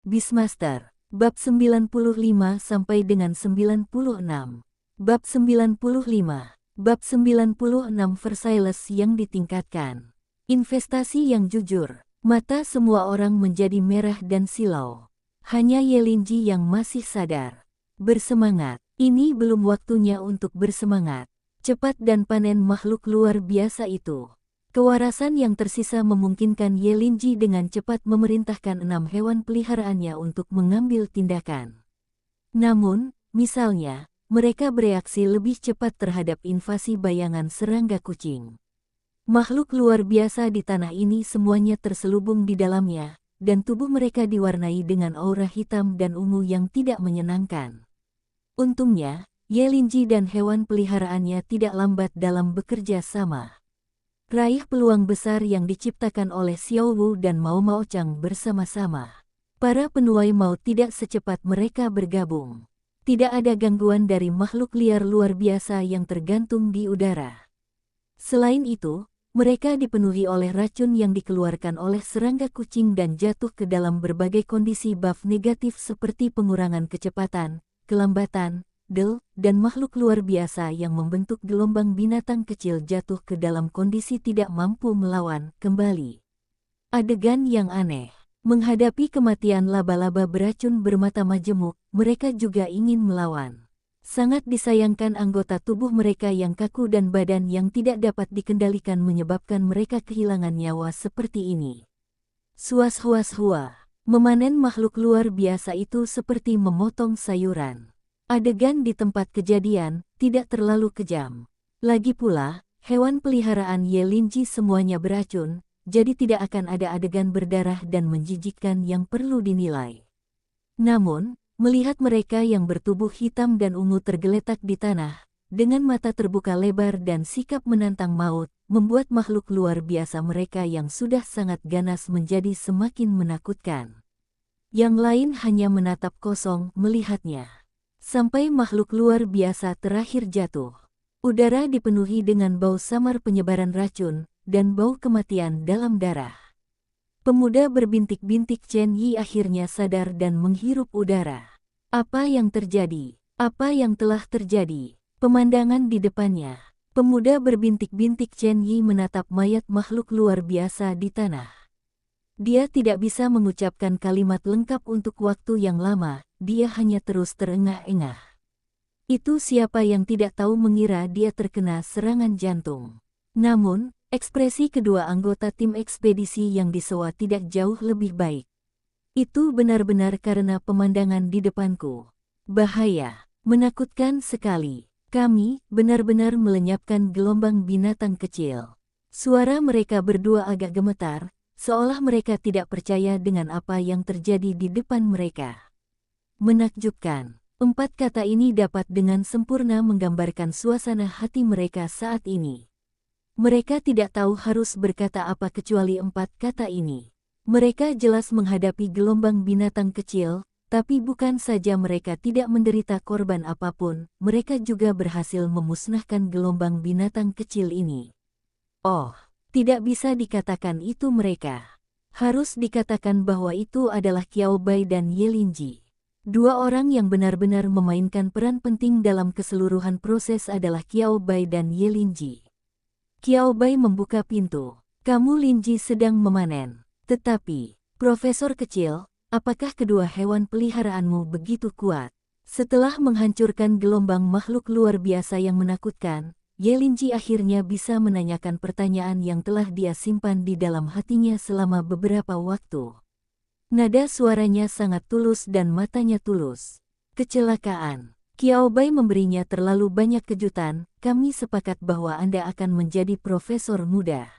Beastmaster, bab 95 sampai dengan 96. Bab 95. Bab 96 Versailles yang ditingkatkan. Investasi yang jujur. Mata semua orang menjadi merah dan silau. Hanya Yelinji yang masih sadar. Bersemangat. Ini belum waktunya untuk bersemangat. Cepat dan panen makhluk luar biasa itu. Kewarasan yang tersisa memungkinkan Yelinji dengan cepat memerintahkan 6 hewan peliharaannya untuk mengambil tindakan. Namun, misalnya, mereka bereaksi lebih cepat terhadap invasi bayangan serangga kucing. Makhluk luar biasa di tanah ini semuanya terselubung di dalamnya, dan tubuh mereka diwarnai dengan aura hitam dan ungu yang tidak menyenangkan. Untungnya, Yelinji dan hewan peliharaannya tidak lambat dalam bekerja sama. Raih peluang besar yang diciptakan oleh Xiao Wu dan Mao Mao Chang bersama-sama. Para penuai mau tidak secepat mereka bergabung. Tidak ada gangguan dari makhluk liar luar biasa yang tergantung di udara. Selain itu, mereka dipenuhi oleh racun yang dikeluarkan oleh serangga kucing dan jatuh ke dalam berbagai kondisi buff negatif seperti pengurangan kecepatan, kelambatan, dan makhluk luar biasa yang membentuk gelombang binatang kecil jatuh ke dalam kondisi tidak mampu melawan kembali. Adegan yang aneh. Menghadapi kematian laba-laba beracun bermata majemuk, mereka juga ingin melawan. Sangat disayangkan anggota tubuh mereka yang kaku dan badan yang tidak dapat dikendalikan menyebabkan mereka kehilangan nyawa seperti ini. Suas-huas-hua. Memanen makhluk luar biasa itu seperti memotong sayuran. Adegan di tempat kejadian tidak terlalu kejam. Lagi pula, hewan peliharaan Yelinji semuanya beracun, jadi tidak akan ada adegan berdarah dan menjijikkan yang perlu dinilai. Namun, melihat mereka yang bertubuh hitam dan ungu tergeletak di tanah, dengan mata terbuka lebar dan sikap menantang maut, membuat makhluk luar biasa mereka yang sudah sangat ganas menjadi semakin menakutkan. Yang lain hanya menatap kosong melihatnya. Sampai makhluk luar biasa terakhir jatuh. Udara dipenuhi dengan bau samar penyebaran racun, dan bau kematian dalam darah. Pemuda berbintik-bintik Chen Yi akhirnya sadar dan menghirup udara. Apa yang terjadi? Apa yang telah terjadi? Pemandangan di depannya. Pemuda berbintik-bintik Chen Yi menatap mayat makhluk luar biasa di tanah. Dia tidak bisa mengucapkan kalimat lengkap untuk waktu yang lama, dia hanya terus terengah-engah. Itu siapa yang tidak tahu mengira dia terkena serangan jantung. Namun, ekspresi kedua anggota tim ekspedisi yang disewa tidak jauh lebih baik. Itu benar-benar karena pemandangan di depanku. Bahaya, menakutkan sekali. Kami benar-benar melenyapkan gelombang binatang kecil. Suara mereka berdua agak gemetar, seolah mereka tidak percaya dengan apa yang terjadi di depan mereka. Menakjubkan. 4 kata ini dapat dengan sempurna menggambarkan suasana hati mereka saat ini. Mereka tidak tahu harus berkata apa kecuali 4 kata ini. Mereka jelas menghadapi gelombang binatang kecil, tapi bukan saja mereka tidak menderita korban apapun, mereka juga berhasil memusnahkan gelombang binatang kecil ini. Oh, tidak bisa dikatakan itu mereka. Harus dikatakan bahwa itu adalah Qiao Bai dan Yelinji. 2 orang yang benar-benar memainkan peran penting dalam keseluruhan proses adalah Qiao Bai dan Yelinji. Qiao Bai membuka pintu. Kamu Linji sedang memanen. Tetapi, Profesor kecil, apakah kedua hewan peliharaanmu begitu kuat? Setelah menghancurkan gelombang makhluk luar biasa yang menakutkan, Yelinji akhirnya bisa menanyakan pertanyaan yang telah dia simpan di dalam hatinya selama beberapa waktu. Nada suaranya sangat tulus dan matanya tulus. Kecelakaan. Qiao Bai memberinya terlalu banyak kejutan, kami sepakat bahwa Anda akan menjadi profesor muda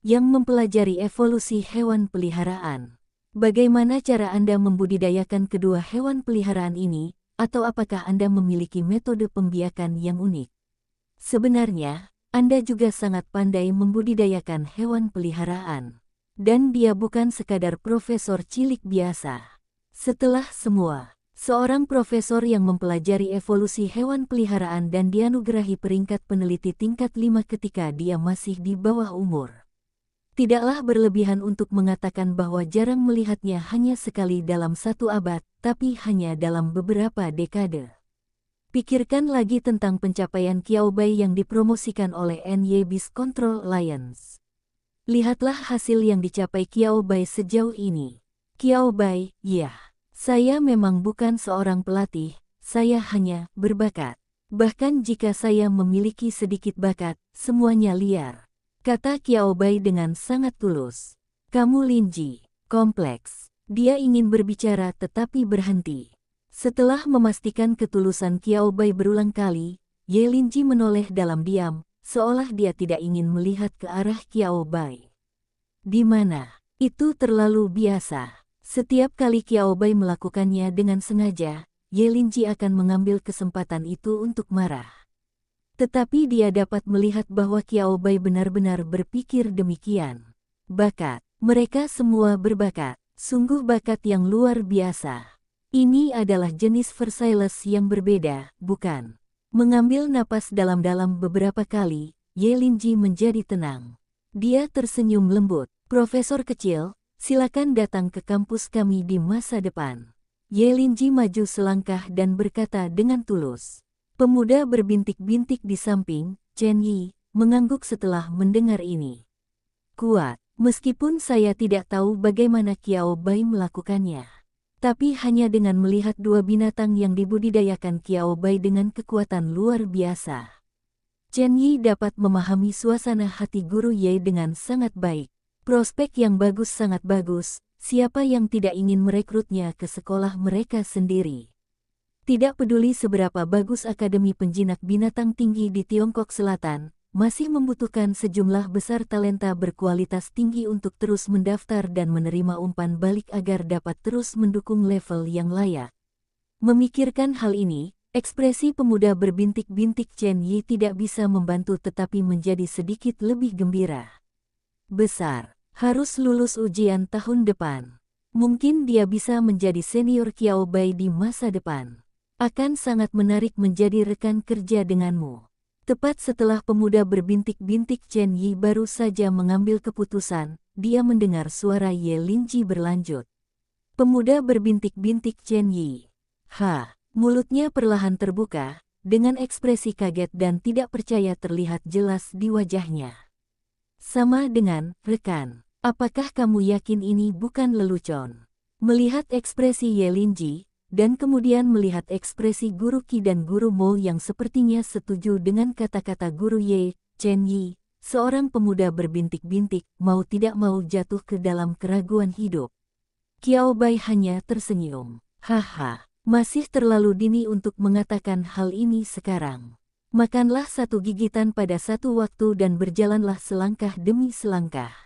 yang mempelajari evolusi hewan peliharaan. Bagaimana cara Anda membudidayakan kedua hewan peliharaan ini, atau apakah Anda memiliki metode pembiakan yang unik? Sebenarnya, Anda juga sangat pandai membudidayakan hewan peliharaan. Dan dia bukan sekadar profesor cilik biasa. Setelah semua, seorang profesor yang mempelajari evolusi hewan peliharaan dan dianugerahi peringkat peneliti tingkat 5 ketika dia masih di bawah umur. Tidaklah berlebihan untuk mengatakan bahwa jarang melihatnya hanya sekali dalam satu abad, tapi hanya dalam beberapa dekade. Pikirkan lagi tentang pencapaian Qiao Bai yang dipromosikan oleh NY Beast Control Alliance. Lihatlah hasil yang dicapai Qiao Bai sejauh ini. Qiao Bai, ya, saya memang bukan seorang pelatih, saya hanya berbakat. Bahkan jika saya memiliki sedikit bakat, semuanya liar. Kata Qiao Bai dengan sangat tulus. Kamu Linji, kompleks. Dia ingin berbicara tetapi berhenti. Setelah memastikan ketulusan Qiao Bai berulang kali, Ye Linji menoleh dalam diam, seolah dia tidak ingin melihat ke arah Qiao Bai. Di mana? Itu terlalu biasa. Setiap kali Qiao Bai melakukannya dengan sengaja, Ye Linji akan mengambil kesempatan itu untuk marah. Tetapi dia dapat melihat bahwa Qiao Bai benar-benar berpikir demikian. Bakat. Mereka semua berbakat. Sungguh bakat yang luar biasa. Ini adalah jenis Versailles yang berbeda, bukan? Mengambil napas dalam-dalam beberapa kali, Ye Linji menjadi tenang. Dia tersenyum lembut. Profesor kecil, silakan datang ke kampus kami di masa depan. Ye Linji maju selangkah dan berkata dengan tulus. Pemuda berbintik-bintik di samping, Chen Yi, mengangguk setelah mendengar ini. Kuat, meskipun saya tidak tahu bagaimana Qiao Bai melakukannya. Tapi hanya dengan melihat dua binatang yang dibudidayakan Qiao Bai dengan kekuatan luar biasa. Chen Yi dapat memahami suasana hati guru Ye dengan sangat baik. Prospek yang bagus sangat bagus, siapa yang tidak ingin merekrutnya ke sekolah mereka sendiri. Tidak peduli seberapa bagus Akademi Penjinak Binatang Tinggi di Tiongkok Selatan, masih membutuhkan sejumlah besar talenta berkualitas tinggi untuk terus mendaftar dan menerima umpan balik agar dapat terus mendukung level yang layak. Memikirkan hal ini, ekspresi pemuda berbintik-bintik Chen Yi tidak bisa membantu tetapi menjadi sedikit lebih gembira. Besar, harus lulus ujian tahun depan. Mungkin dia bisa menjadi senior Qiao Bai di masa depan. Akan sangat menarik menjadi rekan kerja denganmu. Tepat setelah pemuda berbintik-bintik Chen Yi baru saja mengambil keputusan, dia mendengar suara Ye Linji berlanjut. Pemuda berbintik-bintik Chen Yi. Mulutnya perlahan terbuka, dengan ekspresi kaget dan tidak percaya terlihat jelas di wajahnya. Sama dengan, rekan, apakah kamu yakin ini bukan lelucon? Melihat ekspresi Ye Linji, dan kemudian melihat ekspresi Guru Qi dan Guru Mo yang sepertinya setuju dengan kata-kata Guru Ye, Chen Yi, seorang pemuda berbintik-bintik, mau tidak mau jatuh ke dalam keraguan hidup. Qiao Bai hanya tersenyum. Masih terlalu dini untuk mengatakan hal ini sekarang. Makanlah satu gigitan pada satu waktu dan berjalanlah selangkah demi selangkah.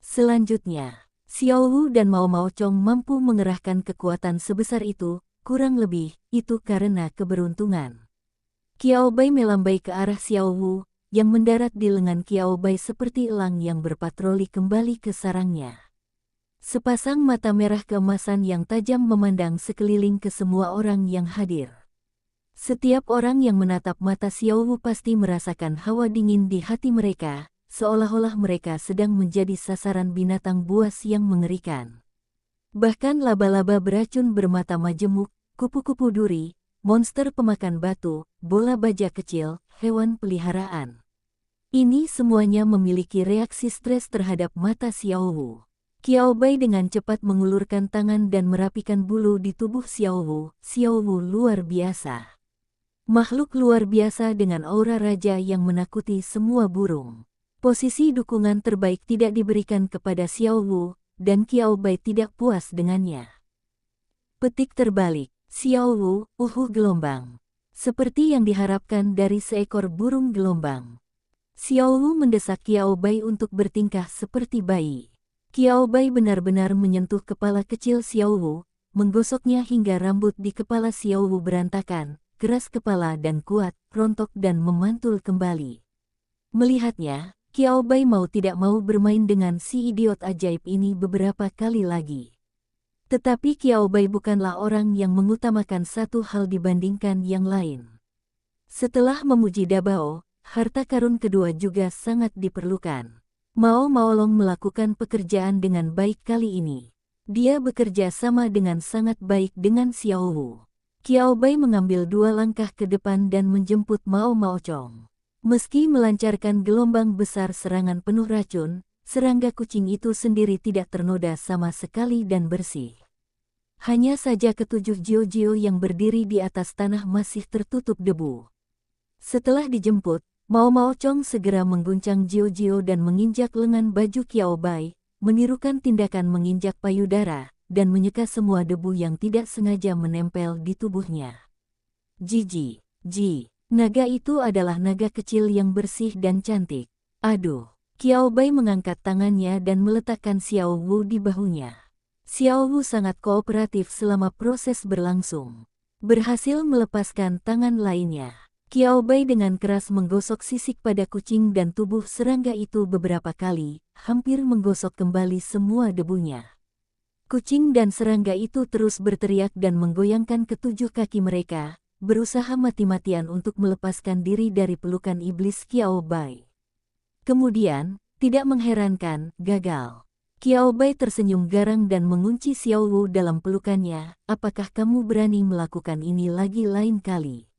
Selanjutnya, Xiao Wu dan Mao Mao Chong mampu mengerahkan kekuatan sebesar itu. Kurang lebih, itu karena keberuntungan. Qiao Bai melambai ke arah Xiao Wu, yang mendarat di lengan Qiao Bai seperti elang yang berpatroli kembali ke sarangnya. Sepasang mata merah keemasan yang tajam memandang sekeliling ke semua orang yang hadir. Setiap orang yang menatap mata Xiao Wu pasti merasakan hawa dingin di hati mereka, seolah-olah mereka sedang menjadi sasaran binatang buas yang mengerikan. Bahkan laba-laba beracun bermata majemuk, kupu-kupu duri, monster pemakan batu, bola baja kecil, hewan peliharaan. Ini semuanya memiliki reaksi stres terhadap mata Xiao Wu. Qiao Bai dengan cepat mengulurkan tangan dan merapikan bulu di tubuh Xiao Wu. Xiao Wu luar biasa. Makhluk luar biasa dengan aura raja yang menakuti semua burung. Posisi dukungan terbaik tidak diberikan kepada Xiao Wu, dan Qiao Bai tidak puas dengannya. Petik terbalik, Xiao Wu, gelombang. Seperti yang diharapkan dari seekor burung gelombang. Xiao Wu mendesak Qiao Bai untuk bertingkah seperti bayi. Qiao Bai benar-benar menyentuh kepala kecil Xiao Wu, menggosoknya hingga rambut di kepala Xiao Wu berantakan, keras kepala dan kuat, rontok dan memantul kembali. Melihatnya, Qiao Bai mau tidak mau bermain dengan si idiot ajaib ini beberapa kali lagi. Tetapi Qiao Bai bukanlah orang yang mengutamakan satu hal dibandingkan yang lain. Setelah memuji Dabao, harta karun kedua juga sangat diperlukan. Mao Maolong melakukan pekerjaan dengan baik kali ini. Dia bekerja sama dengan sangat baik dengan Xiao Wu. Qiao Bai mengambil 2 langkah ke depan dan menjemput Mao Maochong. Meski melancarkan gelombang besar serangan penuh racun, serangga kucing itu sendiri tidak ternoda sama sekali dan bersih. Hanya saja ketujuh Jiu-Jiu yang berdiri di atas tanah masih tertutup debu. Setelah dijemput, Mao Maochong segera mengguncang Jiu-Jiu dan menginjak lengan baju Qiao Bai, menirukan tindakan menginjak payudara, dan menyeka semua debu yang tidak sengaja menempel di tubuhnya. Ji, naga itu adalah naga kecil yang bersih dan cantik. Aduh, Qiao Bai mengangkat tangannya dan meletakkan Xiao Wu di bahunya. Xiao Wu sangat kooperatif selama proses berlangsung. Berhasil melepaskan tangan lainnya. Qiao Bai dengan keras menggosok sisik pada kucing dan tubuh serangga itu beberapa kali, hampir menggosok kembali semua debunya. Kucing dan serangga itu terus berteriak dan menggoyangkan ketujuh kaki mereka, berusaha mati-matian untuk melepaskan diri dari pelukan iblis Qiao Bai. Kemudian, tidak mengherankan, gagal. Qiao Bai tersenyum garang dan mengunci Xiao Wu dalam pelukannya. Apakah kamu berani melakukan ini lagi lain kali?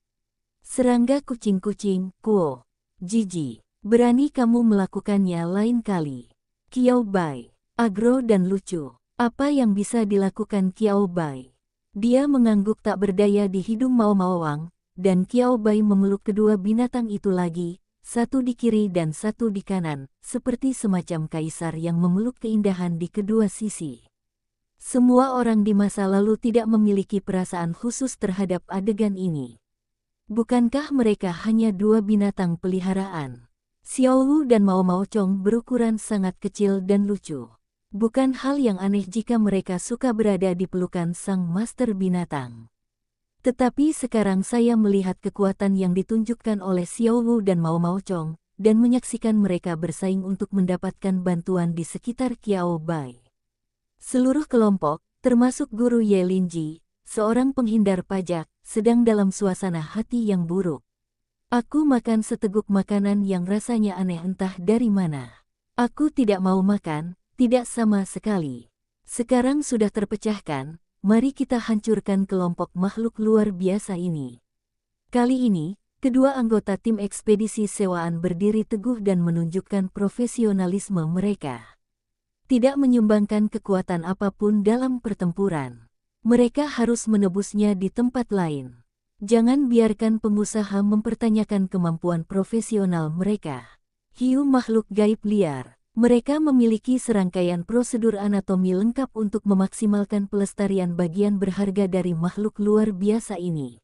Serangga kucing-kucing, Kuo. Jiji, berani kamu melakukannya lain kali. Qiao Bai, agro dan lucu. Apa yang bisa dilakukan Qiao Bai? Dia mengangguk tak berdaya di hidung Mao Maowang, dan Qiao Bai memeluk kedua binatang itu lagi, satu di kiri dan satu di kanan, seperti semacam kaisar yang memeluk keindahan di kedua sisi. Semua orang di masa lalu tidak memiliki perasaan khusus terhadap adegan ini. Bukankah mereka hanya 2 binatang peliharaan? Xiao Wu dan Mao Maochong berukuran sangat kecil dan lucu. Bukan hal yang aneh jika mereka suka berada di pelukan sang master binatang. Tetapi sekarang saya melihat kekuatan yang ditunjukkan oleh Xiao Wu dan Mao Maochong, dan menyaksikan mereka bersaing untuk mendapatkan bantuan di sekitar Qiao Bai. Seluruh kelompok, termasuk Guru Ye Linji, seorang penghindar pajak, sedang dalam suasana hati yang buruk. Aku makan seteguk makanan yang rasanya aneh entah dari mana. Aku tidak mau makan, tidak sama sekali. Sekarang sudah terpecahkan, mari kita hancurkan kelompok makhluk luar biasa ini. Kali ini, kedua anggota tim ekspedisi sewaan berdiri teguh dan menunjukkan profesionalisme mereka. Tidak menyumbangkan kekuatan apapun dalam pertempuran. Mereka harus menebusnya di tempat lain. Jangan biarkan pengusaha mempertanyakan kemampuan profesional mereka. Hiu makhluk gaib liar. Mereka memiliki serangkaian prosedur anatomi lengkap untuk memaksimalkan pelestarian bagian berharga dari makhluk luar biasa ini.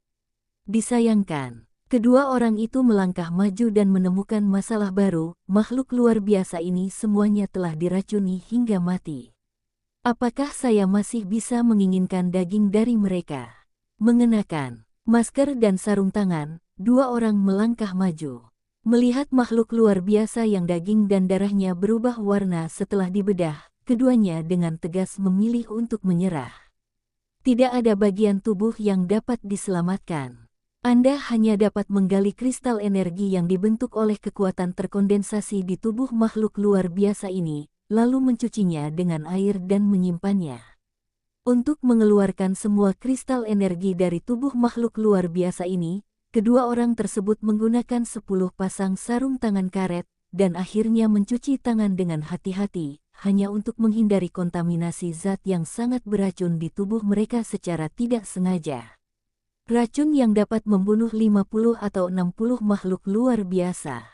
Disayangkan, kedua orang itu melangkah maju dan menemukan masalah baru. Makhluk luar biasa ini semuanya telah diracuni hingga mati. Apakah saya masih bisa menginginkan daging dari mereka? Mengenakan masker dan sarung tangan, 2 orang melangkah maju. Melihat makhluk luar biasa yang daging dan darahnya berubah warna setelah dibedah, keduanya dengan tegas memilih untuk menyerah. Tidak ada bagian tubuh yang dapat diselamatkan. Anda hanya dapat menggali kristal energi yang dibentuk oleh kekuatan terkondensasi di tubuh makhluk luar biasa ini, lalu mencucinya dengan air dan menyimpannya. Untuk mengeluarkan semua kristal energi dari tubuh makhluk luar biasa ini, kedua orang tersebut menggunakan 10 pasang sarung tangan karet, dan akhirnya mencuci tangan dengan hati-hati, hanya untuk menghindari kontaminasi zat yang sangat beracun di tubuh mereka secara tidak sengaja. Racun yang dapat membunuh 50 atau 60 makhluk luar biasa.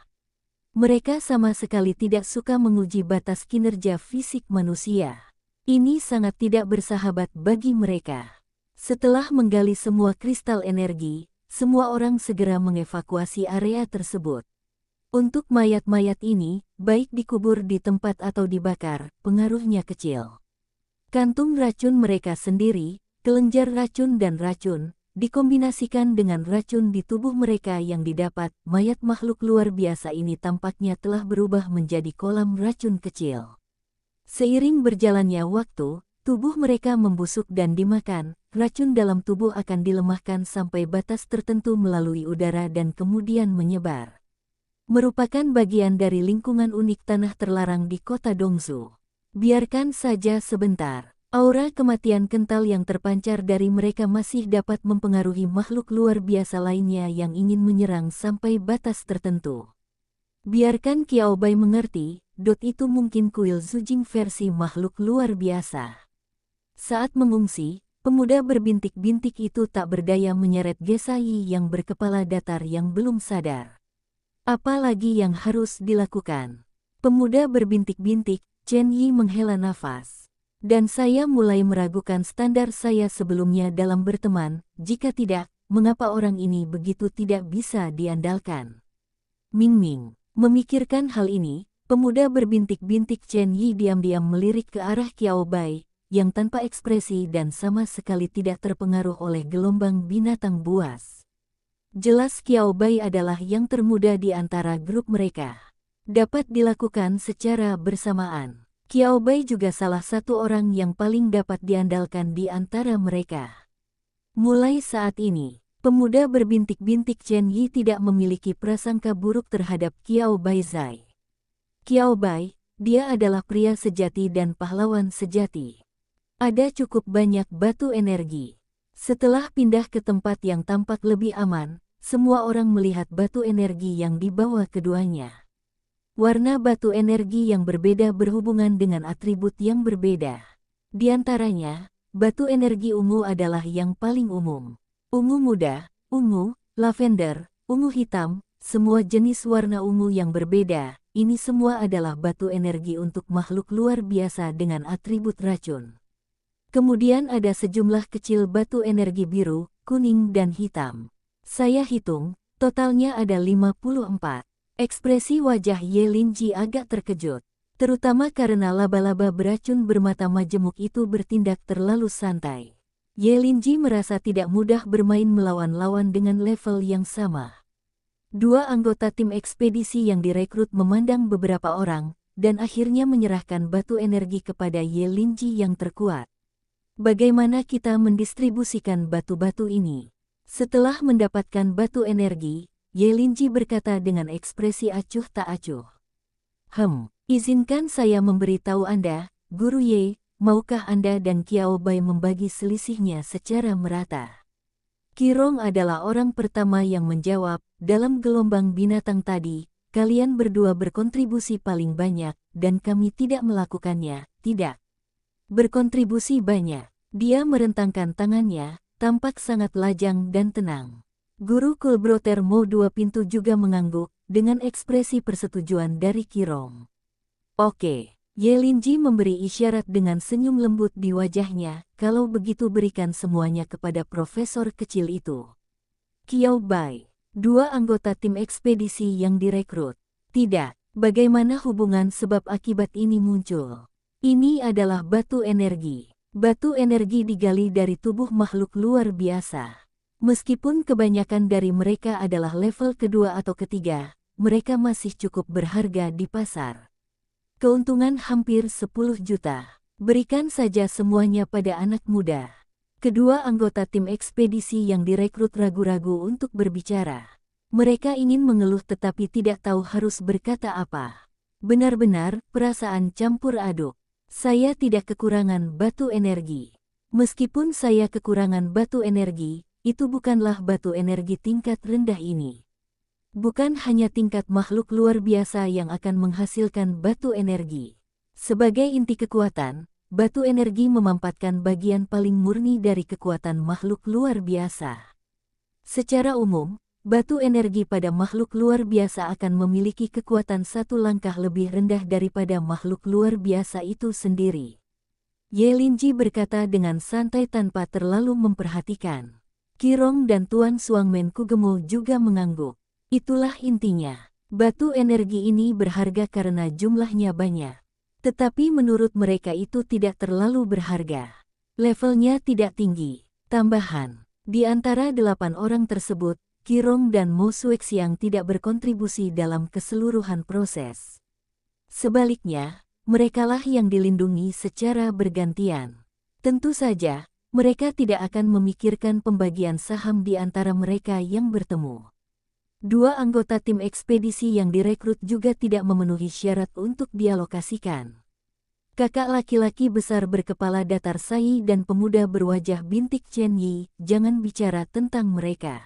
Mereka sama sekali tidak suka menguji batas kinerja fisik manusia. Ini sangat tidak bersahabat bagi mereka. Setelah menggali semua kristal energi, semua orang segera mengevakuasi area tersebut. Untuk mayat-mayat ini, baik dikubur di tempat atau dibakar, pengaruhnya kecil. Kantung racun mereka sendiri, kelenjar racun dan racun, dikombinasikan dengan racun di tubuh mereka yang didapat, mayat makhluk luar biasa ini tampaknya telah berubah menjadi kolam racun kecil. Seiring berjalannya waktu, tubuh mereka membusuk dan dimakan, racun dalam tubuh akan dilemahkan sampai batas tertentu melalui udara dan kemudian menyebar. merupakan bagian dari lingkungan unik tanah terlarang di kota Dongsu. Biarkan saja sebentar. Aura kematian kental yang terpancar dari mereka masih dapat mempengaruhi makhluk luar biasa lainnya yang ingin menyerang sampai batas tertentu. Biarkan Qiao Bai mengerti, itu mungkin kuil Zujing versi makhluk luar biasa. Saat mengungsi, pemuda berbintik-bintik itu tak berdaya menyeret Gesai yang berkepala datar yang belum sadar. Apalagi yang harus dilakukan? Pemuda berbintik-bintik, Chen Yi menghela nafas. Dan saya mulai meragukan standar saya sebelumnya dalam berteman, jika tidak, mengapa orang ini begitu tidak bisa diandalkan? Ming Ming, memikirkan hal ini, pemuda berbintik-bintik Chen Yi diam-diam melirik ke arah Qiao Bai, yang tanpa ekspresi dan sama sekali tidak terpengaruh oleh gelombang binatang buas. Jelas Qiao Bai adalah yang termuda di antara grup mereka. Dapat dilakukan secara bersamaan. Qiao Bai juga salah satu orang yang paling dapat diandalkan di antara mereka. Mulai saat ini, pemuda berbintik-bintik Chen Yi tidak memiliki prasangka buruk terhadap Qiao Bai Zai. Qiao Bai, dia adalah pria sejati dan pahlawan sejati. Ada cukup banyak batu energi. Setelah pindah ke tempat yang tampak lebih aman, semua orang melihat batu energi yang dibawa keduanya. Warna batu energi yang berbeda berhubungan dengan atribut yang berbeda. Di antaranya, batu energi ungu adalah yang paling umum. Ungu muda, ungu, lavender, ungu hitam, semua jenis warna ungu yang berbeda, ini semua adalah batu energi untuk makhluk luar biasa dengan atribut racun. Kemudian ada sejumlah kecil batu energi biru, kuning dan hitam. Saya hitung, totalnya ada 54. Ekspresi wajah Ye Linji agak terkejut, terutama karena laba-laba beracun bermata majemuk itu bertindak terlalu santai. Ye Linji merasa tidak mudah bermain melawan lawan dengan level yang sama. Dua anggota tim ekspedisi yang direkrut memandang beberapa orang, dan akhirnya menyerahkan batu energi kepada Ye Linji yang terkuat. Bagaimana kita mendistribusikan batu-batu ini? Setelah mendapatkan batu energi, Ye Linji berkata dengan ekspresi acuh tak acuh. Izinkan saya memberitahu Anda, Guru Ye, maukah Anda dan Qiao Bai membagi selisihnya secara merata? Qirong adalah orang pertama yang menjawab, dalam gelombang binatang tadi, kalian berdua berkontribusi paling banyak, dan kami tidak melakukannya, tidak. Berkontribusi banyak. Dia merentangkan tangannya, tampak sangat lajang dan tenang. Guru Kulbroter Mo Dua Pintu juga mengangguk, dengan ekspresi persetujuan dari Qirong. Oke, Ye Linji memberi isyarat dengan senyum lembut di wajahnya, kalau begitu berikan semuanya kepada profesor kecil itu. Qiao Bai, dua anggota tim ekspedisi yang direkrut. Tidak, bagaimana hubungan sebab akibat ini muncul? Ini adalah batu energi. Batu energi digali dari tubuh makhluk luar biasa. Meskipun kebanyakan dari mereka adalah level kedua atau ketiga, mereka masih cukup berharga di pasar. Keuntungan hampir 10 juta. Berikan saja semuanya pada anak muda. Kedua anggota tim ekspedisi yang direkrut ragu-ragu untuk berbicara. Mereka ingin mengeluh tetapi tidak tahu harus berkata apa. Benar-benar, perasaan campur aduk. Saya tidak kekurangan batu energi. Meskipun saya kekurangan batu energi, itu bukanlah batu energi tingkat rendah ini. Bukan hanya tingkat makhluk luar biasa yang akan menghasilkan batu energi. Sebagai inti kekuatan, batu energi memampatkan bagian paling murni dari kekuatan makhluk luar biasa. Secara umum, batu energi pada makhluk luar biasa akan memiliki kekuatan satu langkah lebih rendah daripada makhluk luar biasa itu sendiri. Ye Linji berkata dengan santai tanpa terlalu memperhatikan. Qirong dan Tuan Suangmen Kugemo juga mengangguk. Itulah intinya. Batu energi ini berharga karena jumlahnya banyak. Tetapi menurut mereka itu tidak terlalu berharga. Levelnya tidak tinggi. Tambahan, di antara 8 orang tersebut, Qirong dan Mo Suexiang tidak berkontribusi dalam keseluruhan proses. Sebaliknya, merekalah yang dilindungi secara bergantian. Tentu saja, mereka tidak akan memikirkan pembagian saham di antara mereka yang bertemu. Dua anggota tim ekspedisi yang direkrut juga tidak memenuhi syarat untuk dialokasikan. Kakak laki-laki besar berkepala datar Sai dan pemuda berwajah bintik Chen Yi, jangan bicara tentang mereka.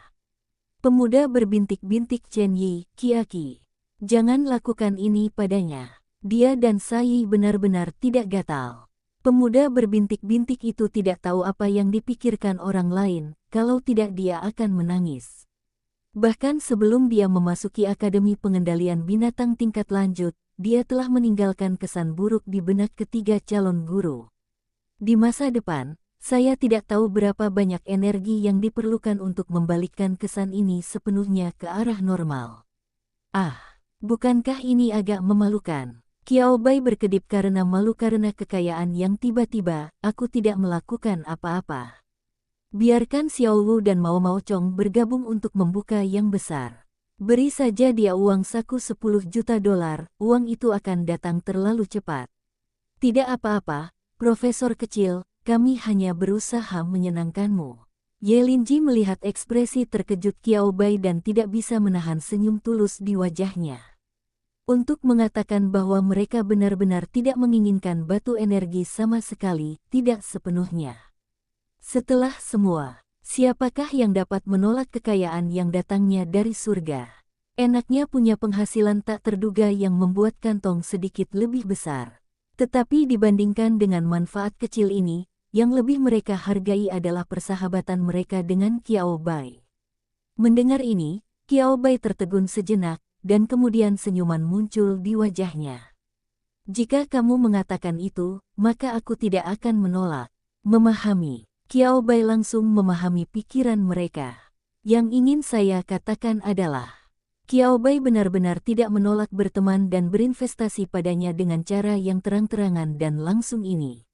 Pemuda berbintik-bintik Chen Yi, Kiaki. Jangan lakukan ini padanya. Dia dan Sai benar-benar tidak gatal. Pemuda berbintik-bintik itu tidak tahu apa yang dipikirkan orang lain, kalau tidak dia akan menangis. Bahkan sebelum dia memasuki Akademi Pengendalian Binatang tingkat lanjut, dia telah meninggalkan kesan buruk di benak ketiga calon guru. Di masa depan, saya tidak tahu berapa banyak energi yang diperlukan untuk membalikkan kesan ini sepenuhnya ke arah normal. Ah, bukankah ini agak memalukan? Qiao Bai berkedip karena malu karena kekayaan yang tiba-tiba, aku tidak melakukan apa-apa. Biarkan Xiao Wu dan Mao Mao Chong bergabung untuk membuka yang besar. Beri saja dia uang saku 10 juta dolar, uang itu akan datang terlalu cepat. Tidak apa-apa, Profesor kecil, kami hanya berusaha menyenangkanmu. Ye Linji melihat ekspresi terkejut Qiao Bai dan tidak bisa menahan senyum tulus di wajahnya. Untuk mengatakan bahwa mereka benar-benar tidak menginginkan batu energi sama sekali, tidak sepenuhnya. Setelah semua, siapakah yang dapat menolak kekayaan yang datangnya dari surga? Enaknya punya penghasilan tak terduga yang membuat kantong sedikit lebih besar. Tetapi dibandingkan dengan manfaat kecil ini, yang lebih mereka hargai adalah persahabatan mereka dengan Qiao Bai. Mendengar ini, Qiao Bai tertegun sejenak, dan kemudian senyuman muncul di wajahnya. Jika kamu mengatakan itu, maka aku tidak akan menolak. Memahami. Qiao Bai langsung memahami pikiran mereka. Yang ingin saya katakan adalah, Qiao Bai benar-benar tidak menolak berteman dan berinvestasi padanya dengan cara yang terang-terangan dan langsung ini.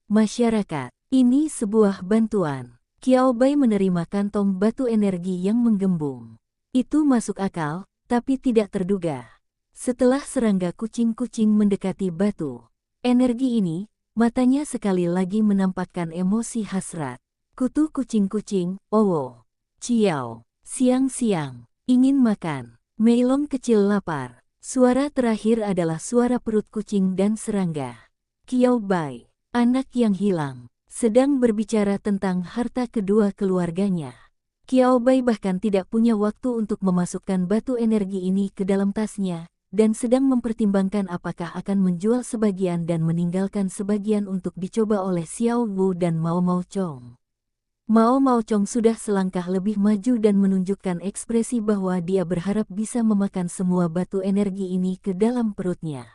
Masyarakat, ini sebuah bantuan. Qiao Bai menerima kantong batu energi yang menggembung. Itu masuk akal, tapi tidak terduga. Setelah serangga kucing-kucing mendekati batu energi ini, matanya sekali lagi menampakkan emosi hasrat. Kutu kucing-kucing, owo. Ciao, siang-siang, ingin makan. Meilong kecil lapar. Suara terakhir adalah suara perut kucing dan serangga. Qiao Bai, anak yang hilang, sedang berbicara tentang harta kedua keluarganya. Qiao Bai bahkan tidak punya waktu untuk memasukkan batu energi ini ke dalam tasnya, dan sedang mempertimbangkan apakah akan menjual sebagian dan meninggalkan sebagian untuk dicoba oleh Xiao Wu dan Mao Mao Chong. Mao Mao Chong sudah selangkah lebih maju dan menunjukkan ekspresi bahwa dia berharap bisa memakan semua batu energi ini ke dalam perutnya.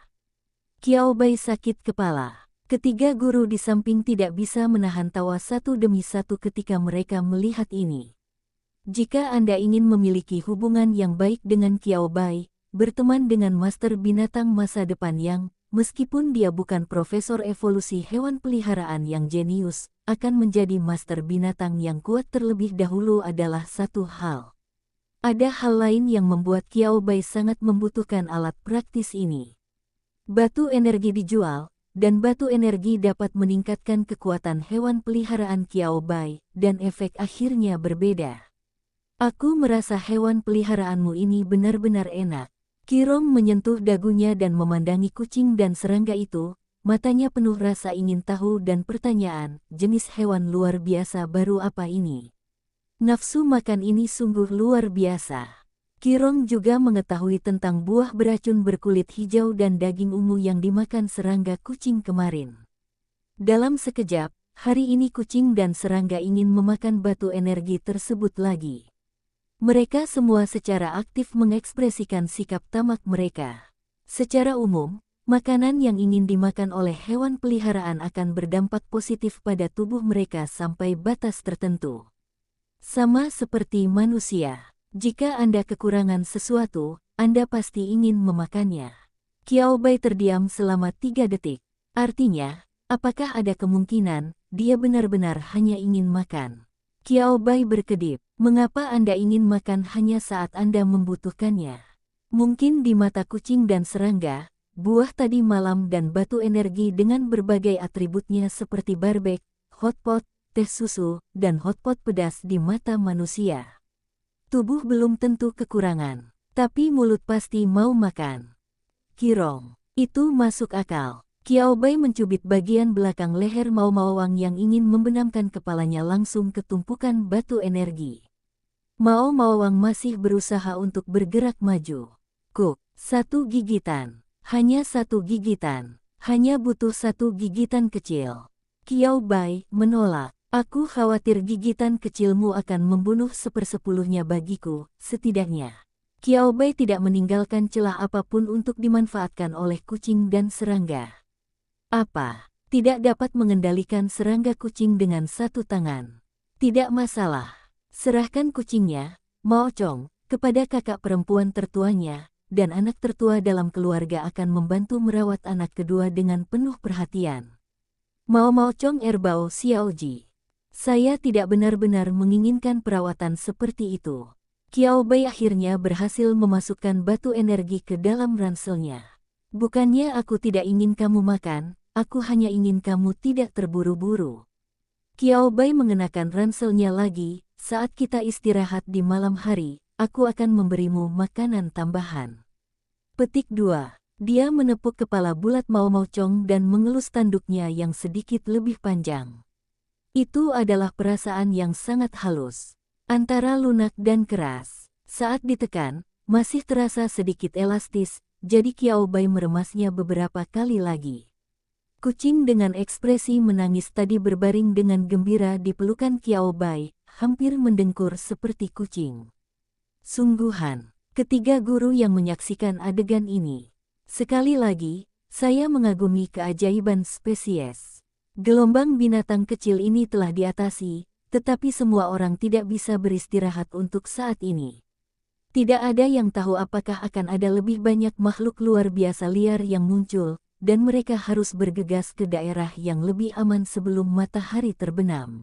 Qiao Bai sakit kepala. Ketiga guru di samping tidak bisa menahan tawa satu demi satu ketika mereka melihat ini. Jika Anda ingin memiliki hubungan yang baik dengan Qiao Bai, berteman dengan master binatang masa depan yang, meskipun dia bukan profesor evolusi hewan peliharaan yang jenius, akan menjadi master binatang yang kuat terlebih dahulu adalah satu hal. Ada hal lain yang membuat Qiao Bai sangat membutuhkan alat praktis ini. Batu energi dijual, dan batu energi dapat meningkatkan kekuatan hewan peliharaan Qiao Bai, dan efek akhirnya berbeda. Aku merasa hewan peliharaanmu ini benar-benar enak. Qirong menyentuh dagunya dan memandangi kucing dan serangga itu, matanya penuh rasa ingin tahu dan pertanyaan, jenis hewan luar biasa baru apa ini? Nafsu makan ini sungguh luar biasa. Qirong juga mengetahui tentang buah beracun berkulit hijau dan daging ungu yang dimakan serangga kucing kemarin. Dalam sekejap, hari ini kucing dan serangga ingin memakan batu energi tersebut lagi. Mereka semua secara aktif mengekspresikan sikap tamak mereka. Secara umum, makanan yang ingin dimakan oleh hewan peliharaan akan berdampak positif pada tubuh mereka sampai batas tertentu. Sama seperti manusia, jika Anda kekurangan sesuatu, Anda pasti ingin memakannya. Qiao Bai terdiam selama 3 detik. Artinya, apakah ada kemungkinan dia benar-benar hanya ingin makan? Qiao Bai berkedip. Mengapa Anda ingin makan hanya saat Anda membutuhkannya? Mungkin di mata kucing dan serangga, buah tadi malam dan batu energi dengan berbagai atributnya seperti barbek, hotpot, teh susu, dan hotpot pedas di mata manusia. Tubuh belum tentu kekurangan, tapi mulut pasti mau makan. Kirong, itu masuk akal. Qiao Bai mencubit bagian belakang leher Mao Maowang yang ingin membenamkan kepalanya langsung ke tumpukan batu energi. Mao Maowang masih berusaha untuk bergerak maju. Kuk, satu gigitan. Hanya satu gigitan. Hanya butuh satu gigitan kecil. Qiao Bai menolak. Aku khawatir gigitan kecilmu akan membunuh sepersepuluhnya bagiku, setidaknya. Qiao Bai tidak meninggalkan celah apapun untuk dimanfaatkan oleh kucing dan serangga. Apa? Tidak dapat mengendalikan serangga kucing dengan satu tangan. Tidak masalah. Serahkan kucingnya, Mao Chong, kepada kakak perempuan tertuanya, dan anak tertua dalam keluarga akan membantu merawat anak kedua dengan penuh perhatian. Mao Chong Erbao Xiaoji. Saya tidak benar-benar menginginkan perawatan seperti itu. Qiao Bai akhirnya berhasil memasukkan batu energi ke dalam ranselnya. Bukannya aku tidak ingin kamu makan, aku hanya ingin kamu tidak terburu-buru. Qiao Bai mengenakan ranselnya lagi, saat kita istirahat di malam hari, aku akan memberimu makanan tambahan. Petik 2. Dia menepuk kepala bulat Mao Chong dan mengelus tanduknya yang sedikit lebih panjang. Itu adalah perasaan yang sangat halus, antara lunak dan keras. Saat ditekan, masih terasa sedikit elastis, jadi Qiao Bai meremasnya beberapa kali lagi. Kucing dengan ekspresi menangis tadi berbaring dengan gembira di pelukan Qiao Bai, hampir mendengkur seperti kucing. Sungguhan, ketiga guru yang menyaksikan adegan ini. Sekali lagi, saya mengagumi keajaiban spesies. Gelombang binatang kecil ini telah diatasi, tetapi semua orang tidak bisa beristirahat untuk saat ini. Tidak ada yang tahu apakah akan ada lebih banyak makhluk luar biasa liar yang muncul, dan mereka harus bergegas ke daerah yang lebih aman sebelum matahari terbenam.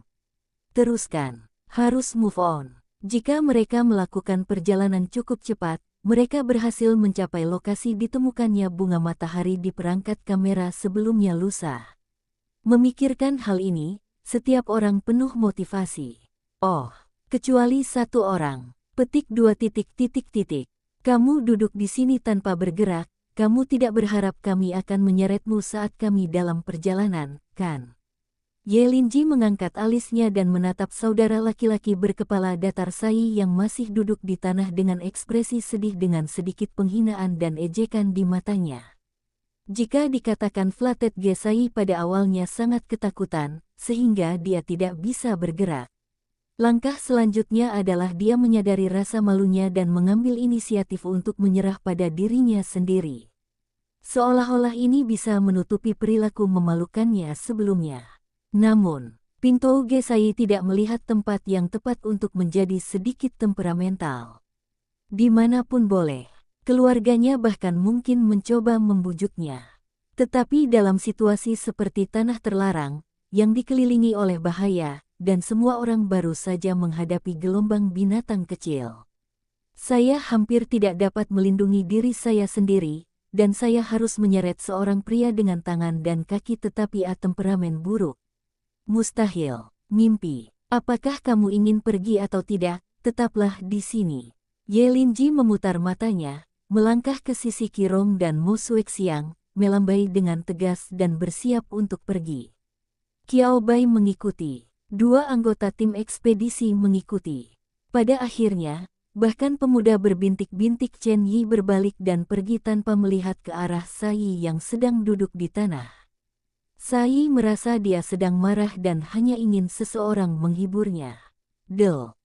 Teruskan, harus move on. Jika mereka melakukan perjalanan cukup cepat, mereka berhasil mencapai lokasi ditemukannya bunga matahari di perangkat kamera sebelumnya lusa. Memikirkan hal ini, setiap orang penuh motivasi. Oh, kecuali satu orang. Petik 2. Kamu duduk di sini tanpa bergerak, kamu tidak berharap kami akan menyeretmu saat kami dalam perjalanan, kan? Ye Linji mengangkat alisnya dan menatap saudara laki-laki berkepala datar Sai yang masih duduk di tanah dengan ekspresi sedih dengan sedikit penghinaan dan ejekan di matanya. Jika dikatakan Flathead Gesai pada awalnya sangat ketakutan, sehingga dia tidak bisa bergerak. Langkah selanjutnya adalah dia menyadari rasa malunya dan mengambil inisiatif untuk menyerah pada dirinya sendiri. Seolah-olah ini bisa menutupi perilaku memalukannya sebelumnya. Namun, Pintou Gesai tidak melihat tempat yang tepat untuk menjadi sedikit temperamental. Dimanapun boleh. Keluarganya bahkan mungkin mencoba membujuknya. Tetapi dalam situasi seperti tanah terlarang, yang dikelilingi oleh bahaya, dan semua orang baru saja menghadapi gelombang binatang kecil. Saya hampir tidak dapat melindungi diri saya sendiri, dan saya harus menyeret seorang pria dengan tangan dan kaki tetapi temperamen buruk. Mustahil. Mimpi. Apakah kamu ingin pergi atau tidak, tetaplah di sini. Ye Linji memutar matanya, melangkah ke sisi Qirong dan Mo Xuexiang, melambai dengan tegas dan bersiap untuk pergi. Qiao Bai mengikuti. Dua anggota tim ekspedisi mengikuti. Pada akhirnya, bahkan pemuda berbintik-bintik Chen Yi berbalik dan pergi tanpa melihat ke arah Sai yang sedang duduk di tanah. Sai merasa dia sedang marah dan hanya ingin seseorang menghiburnya.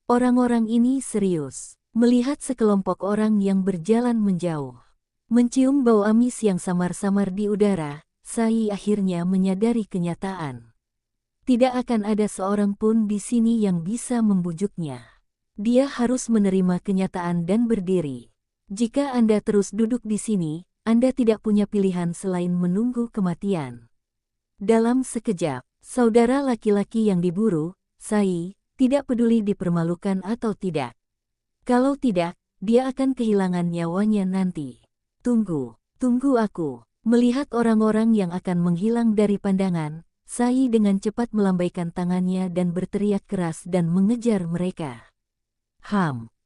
Orang-orang ini serius. Melihat sekelompok orang yang berjalan menjauh. Mencium bau amis yang samar-samar di udara, Sai akhirnya menyadari kenyataan. Tidak akan ada seorang pun di sini yang bisa membujuknya. Dia harus menerima kenyataan dan berdiri. Jika Anda terus duduk di sini, Anda tidak punya pilihan selain menunggu kematian. Dalam sekejap, saudara laki-laki yang diburu, Sai, tidak peduli dipermalukan atau tidak. Kalau tidak, dia akan kehilangan nyawanya nanti. Tunggu aku. Melihat orang-orang yang akan menghilang dari pandangan, Sai dengan cepat melambaikan tangannya dan berteriak keras dan mengejar mereka.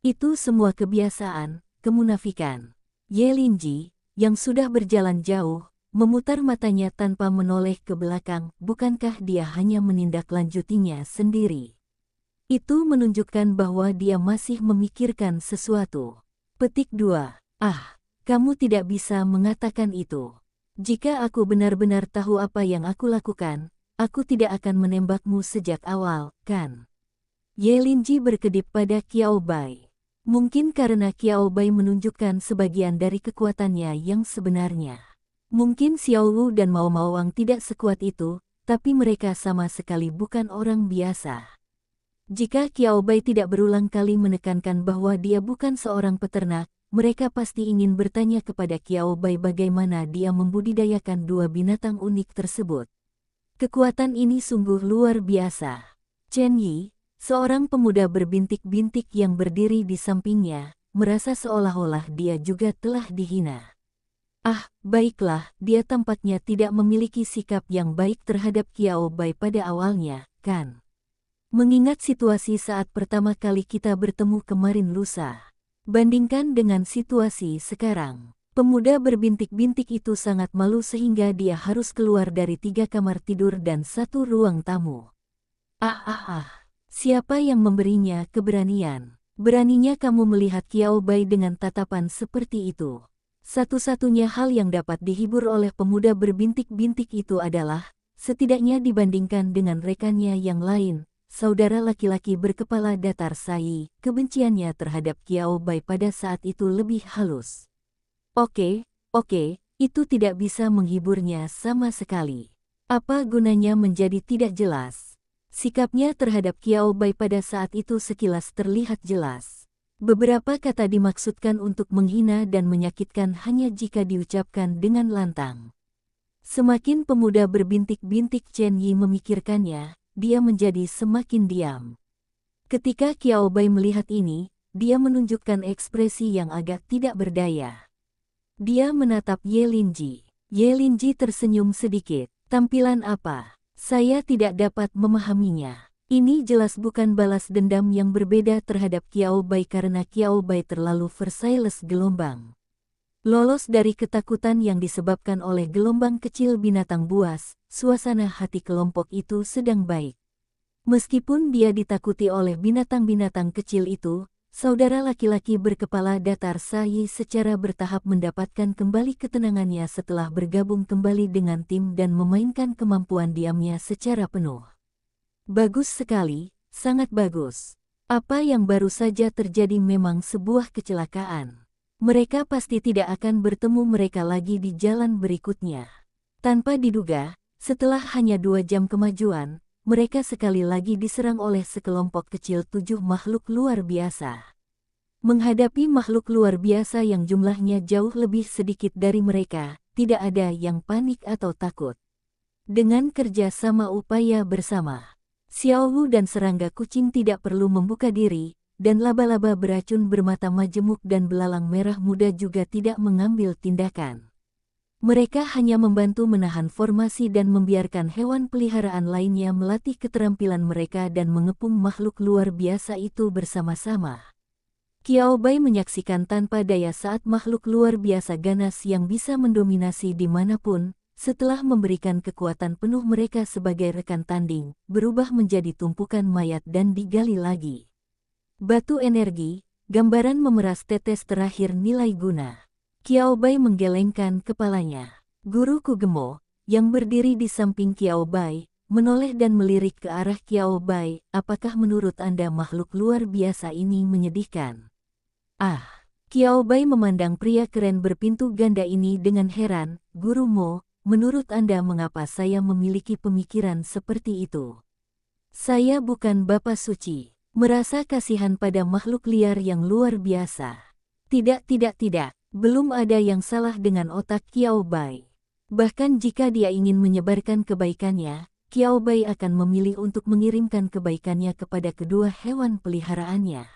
Itu semua kebiasaan, kemunafikan. Ye Linji, yang sudah berjalan jauh, memutar matanya tanpa menoleh ke belakang, bukankah dia hanya menindaklanjutinya sendiri? Itu menunjukkan bahwa dia masih memikirkan sesuatu. Petik 2. Ah, kamu tidak bisa mengatakan itu. Jika aku benar-benar tahu apa yang aku lakukan, aku tidak akan menembakmu sejak awal, kan? Ye Linji berkedip pada Qiao Bai. Mungkin karena Qiao Bai menunjukkan sebagian dari kekuatannya yang sebenarnya. Mungkin Xiao Wu dan Mao Mawang tidak sekuat itu, tapi mereka sama sekali bukan orang biasa. Jika Qiao Bai tidak berulang kali menekankan bahwa dia bukan seorang peternak, mereka pasti ingin bertanya kepada Qiao Bai bagaimana dia membudidayakan dua binatang unik tersebut. Kekuatan ini sungguh luar biasa. Chen Yi, seorang pemuda berbintik-bintik yang berdiri di sampingnya, merasa seolah-olah dia juga telah dihina. Ah, baiklah, dia tampaknya tidak memiliki sikap yang baik terhadap Qiao Bai pada awalnya, kan? Mengingat situasi saat pertama kali kita bertemu kemarin lusa. Bandingkan dengan situasi sekarang. Pemuda berbintik-bintik itu sangat malu sehingga dia harus keluar dari 3 kamar tidur dan 1 ruang tamu. Siapa yang memberinya keberanian? Beraninya kamu melihat Qiao Bai dengan tatapan seperti itu. Satu-satunya hal yang dapat dihibur oleh pemuda berbintik-bintik itu adalah, setidaknya dibandingkan dengan rekannya yang lain, saudara laki-laki berkepala datar Sai, kebenciannya terhadap Qiao Bai pada saat itu lebih halus. Oke, itu tidak bisa menghiburnya sama sekali. Apa gunanya menjadi tidak jelas? Sikapnya terhadap Qiao Bai pada saat itu sekilas terlihat jelas. Beberapa kata dimaksudkan untuk menghina dan menyakitkan hanya jika diucapkan dengan lantang. Semakin pemuda berbintik-bintik Chen Yi memikirkannya, dia menjadi semakin diam. Ketika Qiao Bai melihat ini, dia menunjukkan ekspresi yang agak tidak berdaya. Dia menatap Ye Linji. Ye Linji tersenyum sedikit. Tampilan apa? Saya tidak dapat memahaminya. Ini jelas bukan balas dendam yang berbeda terhadap Qiao Bai karena Qiao Bai terlalu Versailles gelombang. Lolos dari ketakutan yang disebabkan oleh gelombang kecil binatang buas, suasana hati kelompok itu sedang baik. Meskipun dia ditakuti oleh binatang-binatang kecil itu, saudara laki-laki berkepala datar Sai secara bertahap mendapatkan kembali ketenangannya setelah bergabung kembali dengan tim dan memainkan kemampuan diamnya secara penuh. Bagus sekali, sangat bagus. Apa yang baru saja terjadi memang sebuah kecelakaan. Mereka pasti tidak akan bertemu mereka lagi di jalan berikutnya. Tanpa diduga, setelah hanya 2 jam kemajuan, mereka sekali lagi diserang oleh sekelompok kecil 7 makhluk luar biasa. Menghadapi makhluk luar biasa yang jumlahnya jauh lebih sedikit dari mereka, tidak ada yang panik atau takut. Dengan kerja sama upaya bersama, Xiao Wu dan serangga kucing tidak perlu membuka diri, dan laba-laba beracun bermata majemuk dan belalang merah muda juga tidak mengambil tindakan. Mereka hanya membantu menahan formasi dan membiarkan hewan peliharaan lainnya melatih keterampilan mereka dan mengepung makhluk luar biasa itu bersama-sama. Qiao Bai menyaksikan tanpa daya saat makhluk luar biasa ganas yang bisa mendominasi dimanapun, setelah memberikan kekuatan penuh mereka sebagai rekan tanding, berubah menjadi tumpukan mayat dan digali lagi. Batu energi, gambaran memeras tetes terakhir nilai guna. Qiao Bai menggelengkan kepalanya. Guru Kugemo, yang berdiri di samping Qiao Bai, menoleh dan melirik ke arah Qiao Bai. Apakah menurut Anda makhluk luar biasa ini menyedihkan? Qiao Bai memandang pria keren berpintu ganda ini dengan heran. Guru Mo, menurut Anda mengapa saya memiliki pemikiran seperti itu? Saya bukan Bapak Suci. Merasa kasihan pada makhluk liar yang luar biasa. Tidak. Belum ada yang salah dengan otak Qiao Bai. Bahkan jika dia ingin menyebarkan kebaikannya, Qiao Bai akan memilih untuk mengirimkan kebaikannya kepada kedua hewan peliharaannya.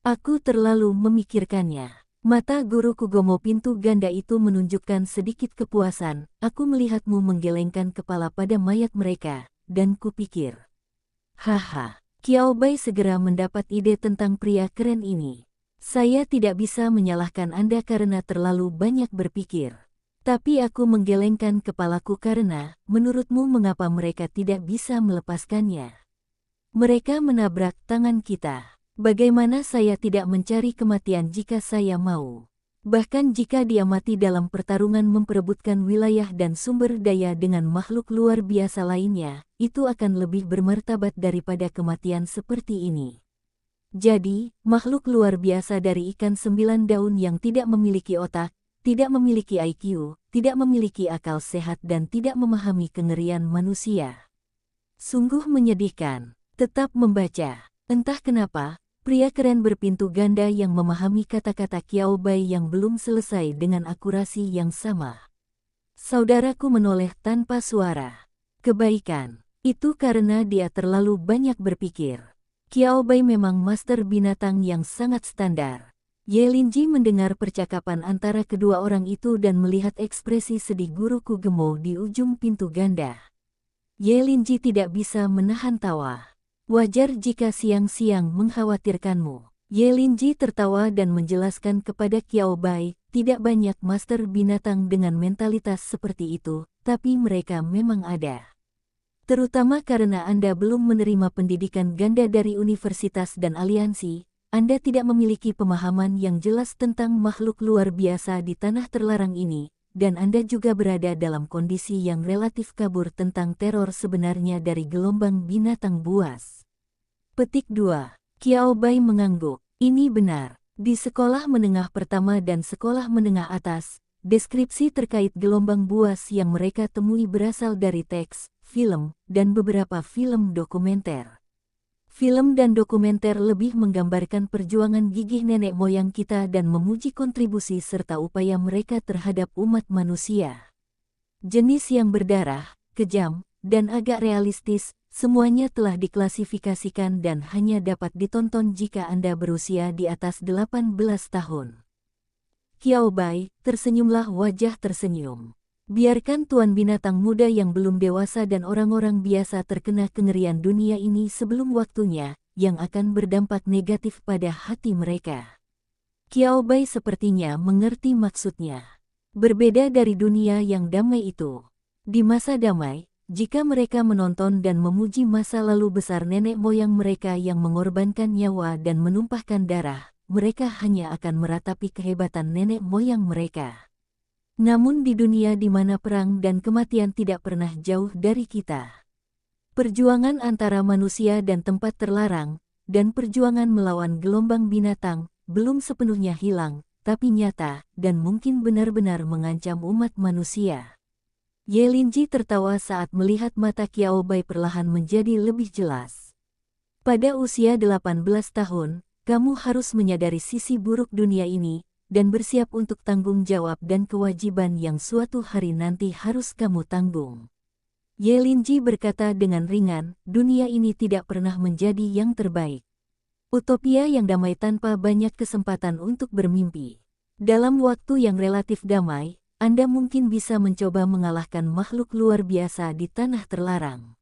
Aku terlalu memikirkannya. Mata guru Kugomo pintu ganda itu menunjukkan sedikit kepuasan. Aku melihatmu menggelengkan kepala pada mayat mereka, dan kupikir. Haha, Qiao Bai segera mendapat ide tentang pria keren ini. Saya tidak bisa menyalahkan Anda karena terlalu banyak berpikir. Tapi aku menggelengkan kepalaku karena, menurutmu mengapa mereka tidak bisa melepaskannya? Mereka menabrak tangan kita. Bagaimana saya tidak mencari kematian jika saya mau? Bahkan jika dia mati dalam pertarungan memperebutkan wilayah dan sumber daya dengan makhluk luar biasa lainnya, itu akan lebih bermartabat daripada kematian seperti ini. Jadi, makhluk luar biasa dari ikan 9 daun yang tidak memiliki otak, tidak memiliki IQ, tidak memiliki akal sehat dan tidak memahami kengerian manusia. Sungguh menyedihkan. Tetap membaca. Entah kenapa, pria keren berpintu ganda yang memahami kata-kata Qiao Bai yang belum selesai dengan akurasi yang sama. Saudaraku menoleh tanpa suara. Kebaikan. Itu karena dia terlalu banyak berpikir. Qiao Bai memang master binatang yang sangat standar. Ye Linji mendengar percakapan antara kedua orang itu dan melihat ekspresi sedih guruku Gemo di ujung pintu ganda. Ye Linji tidak bisa menahan tawa. Wajar jika siang-siang mengkhawatirkanmu. Ye Linji tertawa dan menjelaskan kepada Qiao Bai, tidak banyak master binatang dengan mentalitas seperti itu, tapi mereka memang ada. Terutama karena Anda belum menerima pendidikan ganda dari universitas dan aliansi, Anda tidak memiliki pemahaman yang jelas tentang makhluk luar biasa di tanah terlarang ini, dan Anda juga berada dalam kondisi yang relatif kabur tentang teror sebenarnya dari gelombang binatang buas. Petik 2. Qiao Bai mengangguk. Ini benar. Di sekolah menengah pertama dan sekolah menengah atas, deskripsi terkait gelombang buas yang mereka temui berasal dari teks, film, dan beberapa film dokumenter. Film dan dokumenter lebih menggambarkan perjuangan gigih nenek moyang kita dan memuji kontribusi serta upaya mereka terhadap umat manusia. Jenis yang berdarah, kejam, dan agak realistis, semuanya telah diklasifikasikan dan hanya dapat ditonton jika Anda berusia di atas 18 tahun. Qiao Bai, tersenyumlah wajah tersenyum. Biarkan tuan binatang muda yang belum dewasa dan orang-orang biasa terkena kengerian dunia ini sebelum waktunya, yang akan berdampak negatif pada hati mereka. Qiao Bai sepertinya mengerti maksudnya. Berbeda dari dunia yang damai itu. Di masa damai, jika mereka menonton dan memuji masa lalu besar nenek moyang mereka yang mengorbankan nyawa dan menumpahkan darah, mereka hanya akan meratapi kehebatan nenek moyang mereka. Namun di dunia di mana perang dan kematian tidak pernah jauh dari kita. Perjuangan antara manusia dan tempat terlarang, dan perjuangan melawan gelombang binatang, belum sepenuhnya hilang, tapi nyata, dan mungkin benar-benar mengancam umat manusia. Ye Linji tertawa saat melihat mata Qiao Bai perlahan menjadi lebih jelas. Pada usia 18 tahun, kamu harus menyadari sisi buruk dunia ini, dan bersiap untuk tanggung jawab dan kewajiban yang suatu hari nanti harus kamu tanggung. Ye Linji berkata dengan ringan, dunia ini tidak pernah menjadi yang terbaik. Utopia yang damai tanpa banyak kesempatan untuk bermimpi. Dalam waktu yang relatif damai, Anda mungkin bisa mencoba mengalahkan makhluk luar biasa di tanah terlarang.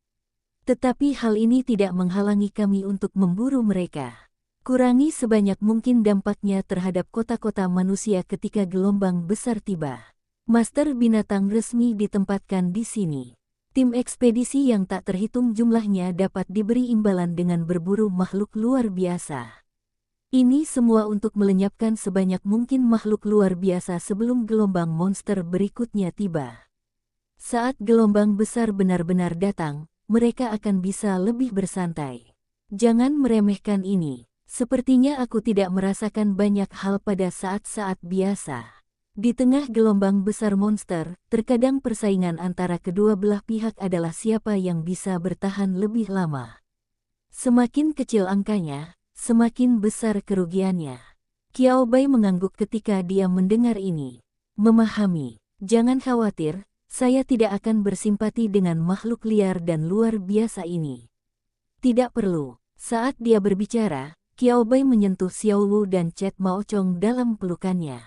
Tetapi hal ini tidak menghalangi kami untuk memburu mereka. Kurangi sebanyak mungkin dampaknya terhadap kota-kota manusia ketika gelombang besar tiba. Master binatang resmi ditempatkan di sini. Tim ekspedisi yang tak terhitung jumlahnya dapat diberi imbalan dengan berburu makhluk luar biasa. Ini semua untuk melenyapkan sebanyak mungkin makhluk luar biasa sebelum gelombang monster berikutnya tiba. Saat gelombang besar benar-benar datang, mereka akan bisa lebih bersantai. Jangan meremehkan ini. Sepertinya aku tidak merasakan banyak hal pada saat-saat biasa. Di tengah gelombang besar monster, terkadang persaingan antara kedua belah pihak adalah siapa yang bisa bertahan lebih lama. Semakin kecil angkanya, semakin besar kerugiannya. Qiao Bai mengangguk ketika dia mendengar ini. Memahami, jangan khawatir, saya tidak akan bersimpati dengan makhluk liar dan luar biasa ini. Tidak perlu. Saat dia berbicara, Qiao Bai menyentuh Xiao Wu dan Chet Mao Chong dalam pelukannya.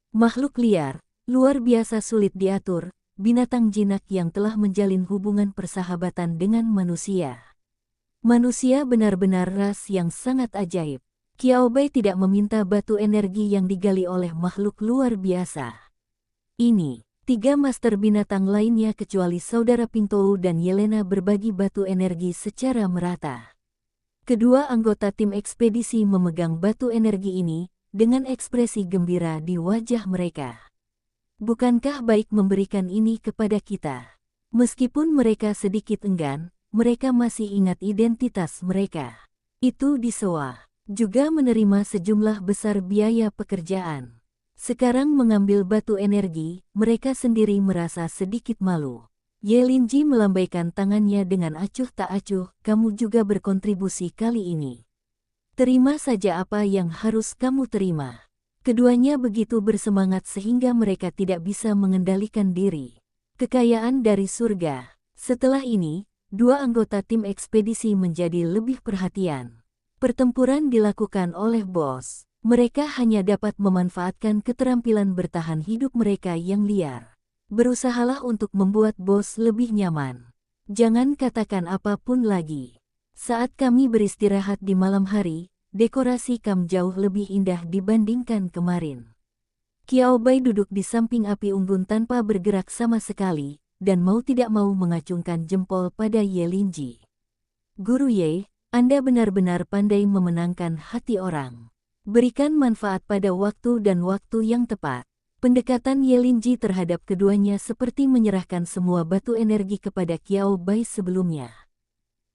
Makhluk liar, luar biasa sulit diatur, binatang jinak yang telah menjalin hubungan persahabatan dengan manusia. Manusia benar-benar ras yang sangat ajaib. Qiao Bai tidak meminta batu energi yang digali oleh makhluk luar biasa. Ini, 3 master binatang lainnya kecuali saudara Pingtou dan Yelena berbagi batu energi secara merata. Kedua anggota tim ekspedisi memegang batu energi ini, dengan ekspresi gembira di wajah mereka. Bukankah baik memberikan ini kepada kita? Meskipun mereka sedikit enggan, mereka masih ingat identitas mereka. Itu disewa. Juga menerima sejumlah besar biaya pekerjaan. Sekarang mengambil batu energi, mereka sendiri merasa sedikit malu. Ye Linji melambaikan tangannya dengan acuh tak acuh, kamu juga berkontribusi kali ini. Terima saja apa yang harus kamu terima. Keduanya begitu bersemangat sehingga mereka tidak bisa mengendalikan diri. Kekayaan dari surga. Setelah ini, 2 anggota tim ekspedisi menjadi lebih perhatian. Pertempuran dilakukan oleh bos. Mereka hanya dapat memanfaatkan keterampilan bertahan hidup mereka yang liar. Berusahalah untuk membuat bos lebih nyaman. Jangan katakan apapun lagi. Saat kami beristirahat di malam hari, dekorasi kam jauh lebih indah dibandingkan kemarin. Qiao Bai duduk di samping api unggun tanpa bergerak sama sekali, dan mau tidak mau mengacungkan jempol pada Ye Linji. Guru Ye, Anda benar-benar pandai memenangkan hati orang. Berikan manfaat pada waktu dan waktu yang tepat. Pendekatan Ye Linji terhadap keduanya seperti menyerahkan semua batu energi kepada Qiao Bai sebelumnya.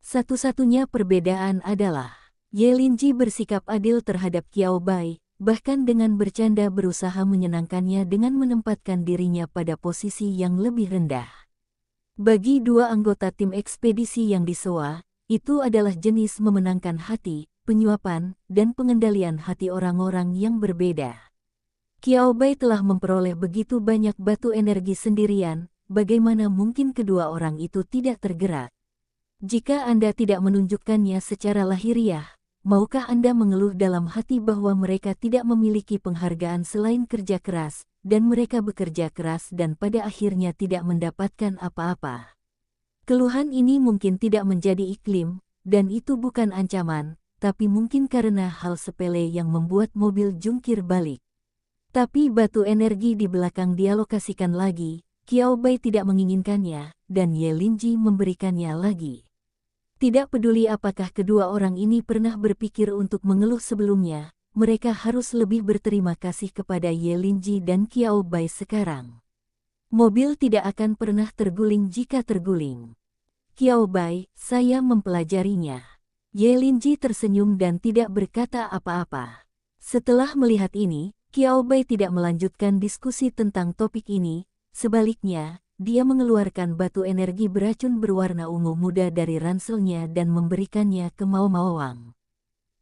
Satu-satunya perbedaan adalah, Ye Linji bersikap adil terhadap Qiao Bai, bahkan dengan bercanda berusaha menyenangkannya dengan menempatkan dirinya pada posisi yang lebih rendah. Bagi 2 anggota tim ekspedisi yang disewa, itu adalah jenis memenangkan hati, penyuapan, dan pengendalian hati orang-orang yang berbeda. Qiao Bai telah memperoleh begitu banyak batu energi sendirian, bagaimana mungkin kedua orang itu tidak tergerak? Jika Anda tidak menunjukkannya secara lahiriah, maukah Anda mengeluh dalam hati bahwa mereka tidak memiliki penghargaan selain kerja keras, dan mereka bekerja keras dan pada akhirnya tidak mendapatkan apa-apa? Keluhan ini mungkin tidak menjadi iklim, dan itu bukan ancaman, tapi mungkin karena hal sepele yang membuat mobil jungkir balik. Tapi batu energi di belakang dialokasikan lagi, Qiao Bai tidak menginginkannya, dan Ye Linji memberikannya lagi. Tidak peduli apakah kedua orang ini pernah berpikir untuk mengeluh sebelumnya, mereka harus lebih berterima kasih kepada Ye Linji dan Qiao Bai sekarang. Mobil tidak akan pernah terguling jika terguling. Qiao Bai, saya mempelajarinya. Ye Linji tersenyum dan tidak berkata apa-apa. Setelah melihat ini, Qiao Bai tidak melanjutkan diskusi tentang topik ini, sebaliknya, dia mengeluarkan batu energi beracun berwarna ungu muda dari ranselnya dan memberikannya ke Mao Mao Wang.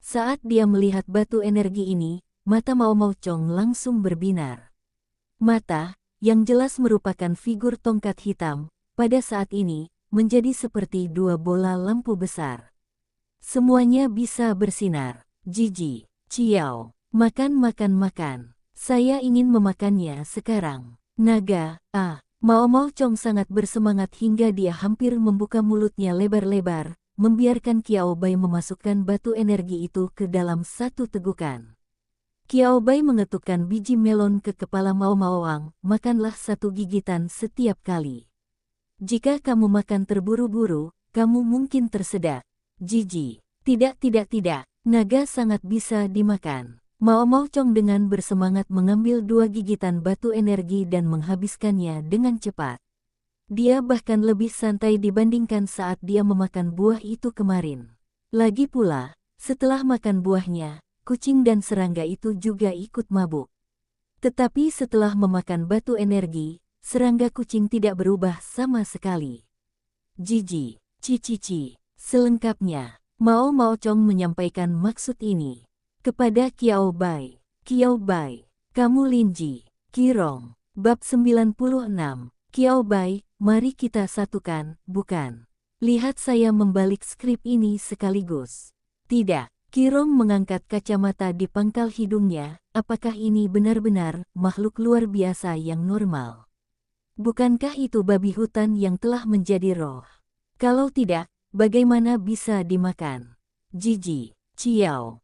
Saat dia melihat batu energi ini, mata Mao Mao Chong langsung berbinar. Mata, yang jelas merupakan figur tongkat hitam, pada saat ini, menjadi seperti 2 bola lampu besar. Semuanya bisa bersinar. Jiji, Ciao, makan. Saya ingin memakannya sekarang. Naga, Mao Mao Chong sangat bersemangat hingga dia hampir membuka mulutnya lebar-lebar, membiarkan Qiao Bai memasukkan batu energi itu ke dalam satu tegukan. Qiao Bai mengetukkan biji melon ke kepala Mao Mao Wang, makanlah 1 gigitan setiap kali. Jika kamu makan terburu-buru, kamu mungkin tersedak. Jiji, tidak, naga sangat bisa dimakan. Mao Mao Chong dengan bersemangat mengambil 2 gigitan batu energi dan menghabiskannya dengan cepat. Dia bahkan lebih santai dibandingkan saat dia memakan buah itu kemarin. Lagi pula, setelah makan buahnya, kucing dan serangga itu juga ikut mabuk. Tetapi setelah memakan batu energi, serangga kucing tidak berubah sama sekali. Jiji, cici, selengkapnya, Mao Mao Chong menyampaikan maksud ini kepada Qiao Bai. Qiao Bai, kamu Linji, Qirong, bab 96, Qiao Bai, mari kita satukan, bukan? Lihat saya membalik skrip ini sekaligus. Tidak. Qirong mengangkat kacamata di pangkal hidungnya, apakah ini benar-benar makhluk luar biasa yang normal? Bukankah itu babi hutan yang telah menjadi roh? Kalau tidak, bagaimana bisa dimakan? Jiji, Ciao,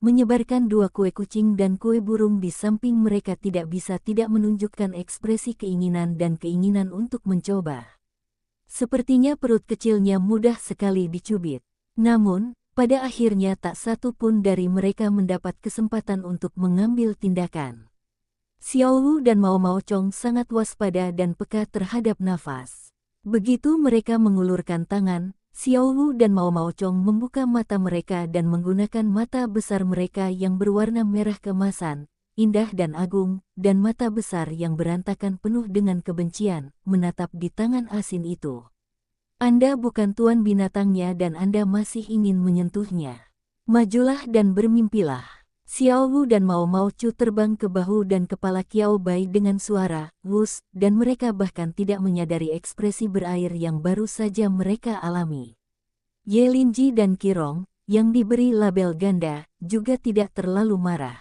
menyebarkan dua kue kucing dan kue burung di samping mereka tidak bisa tidak menunjukkan ekspresi keinginan dan keinginan untuk mencoba. Sepertinya perut kecilnya mudah sekali dicubit. Namun, pada akhirnya tak satu pun dari mereka mendapat kesempatan untuk mengambil tindakan. Xiao Wu dan Mao Mao Chong sangat waspada dan peka terhadap nafas. Begitu mereka mengulurkan tangan, Xiao Wu dan Mao Mao Chong membuka mata mereka dan menggunakan mata besar mereka yang berwarna merah keemasan, indah dan agung, dan mata besar yang berantakan penuh dengan kebencian, menatap di tangan asin itu. Anda bukan tuan binatangnya dan Anda masih ingin menyentuhnya. Majulah dan bermimpilah. Xiao Wu dan Mao Mao Chu terbang ke bahu dan kepala Qiao Bai dengan suara "wus", dan mereka bahkan tidak menyadari ekspresi berair yang baru saja mereka alami. Ye Linji dan Qirong, yang diberi label ganda, juga tidak terlalu marah.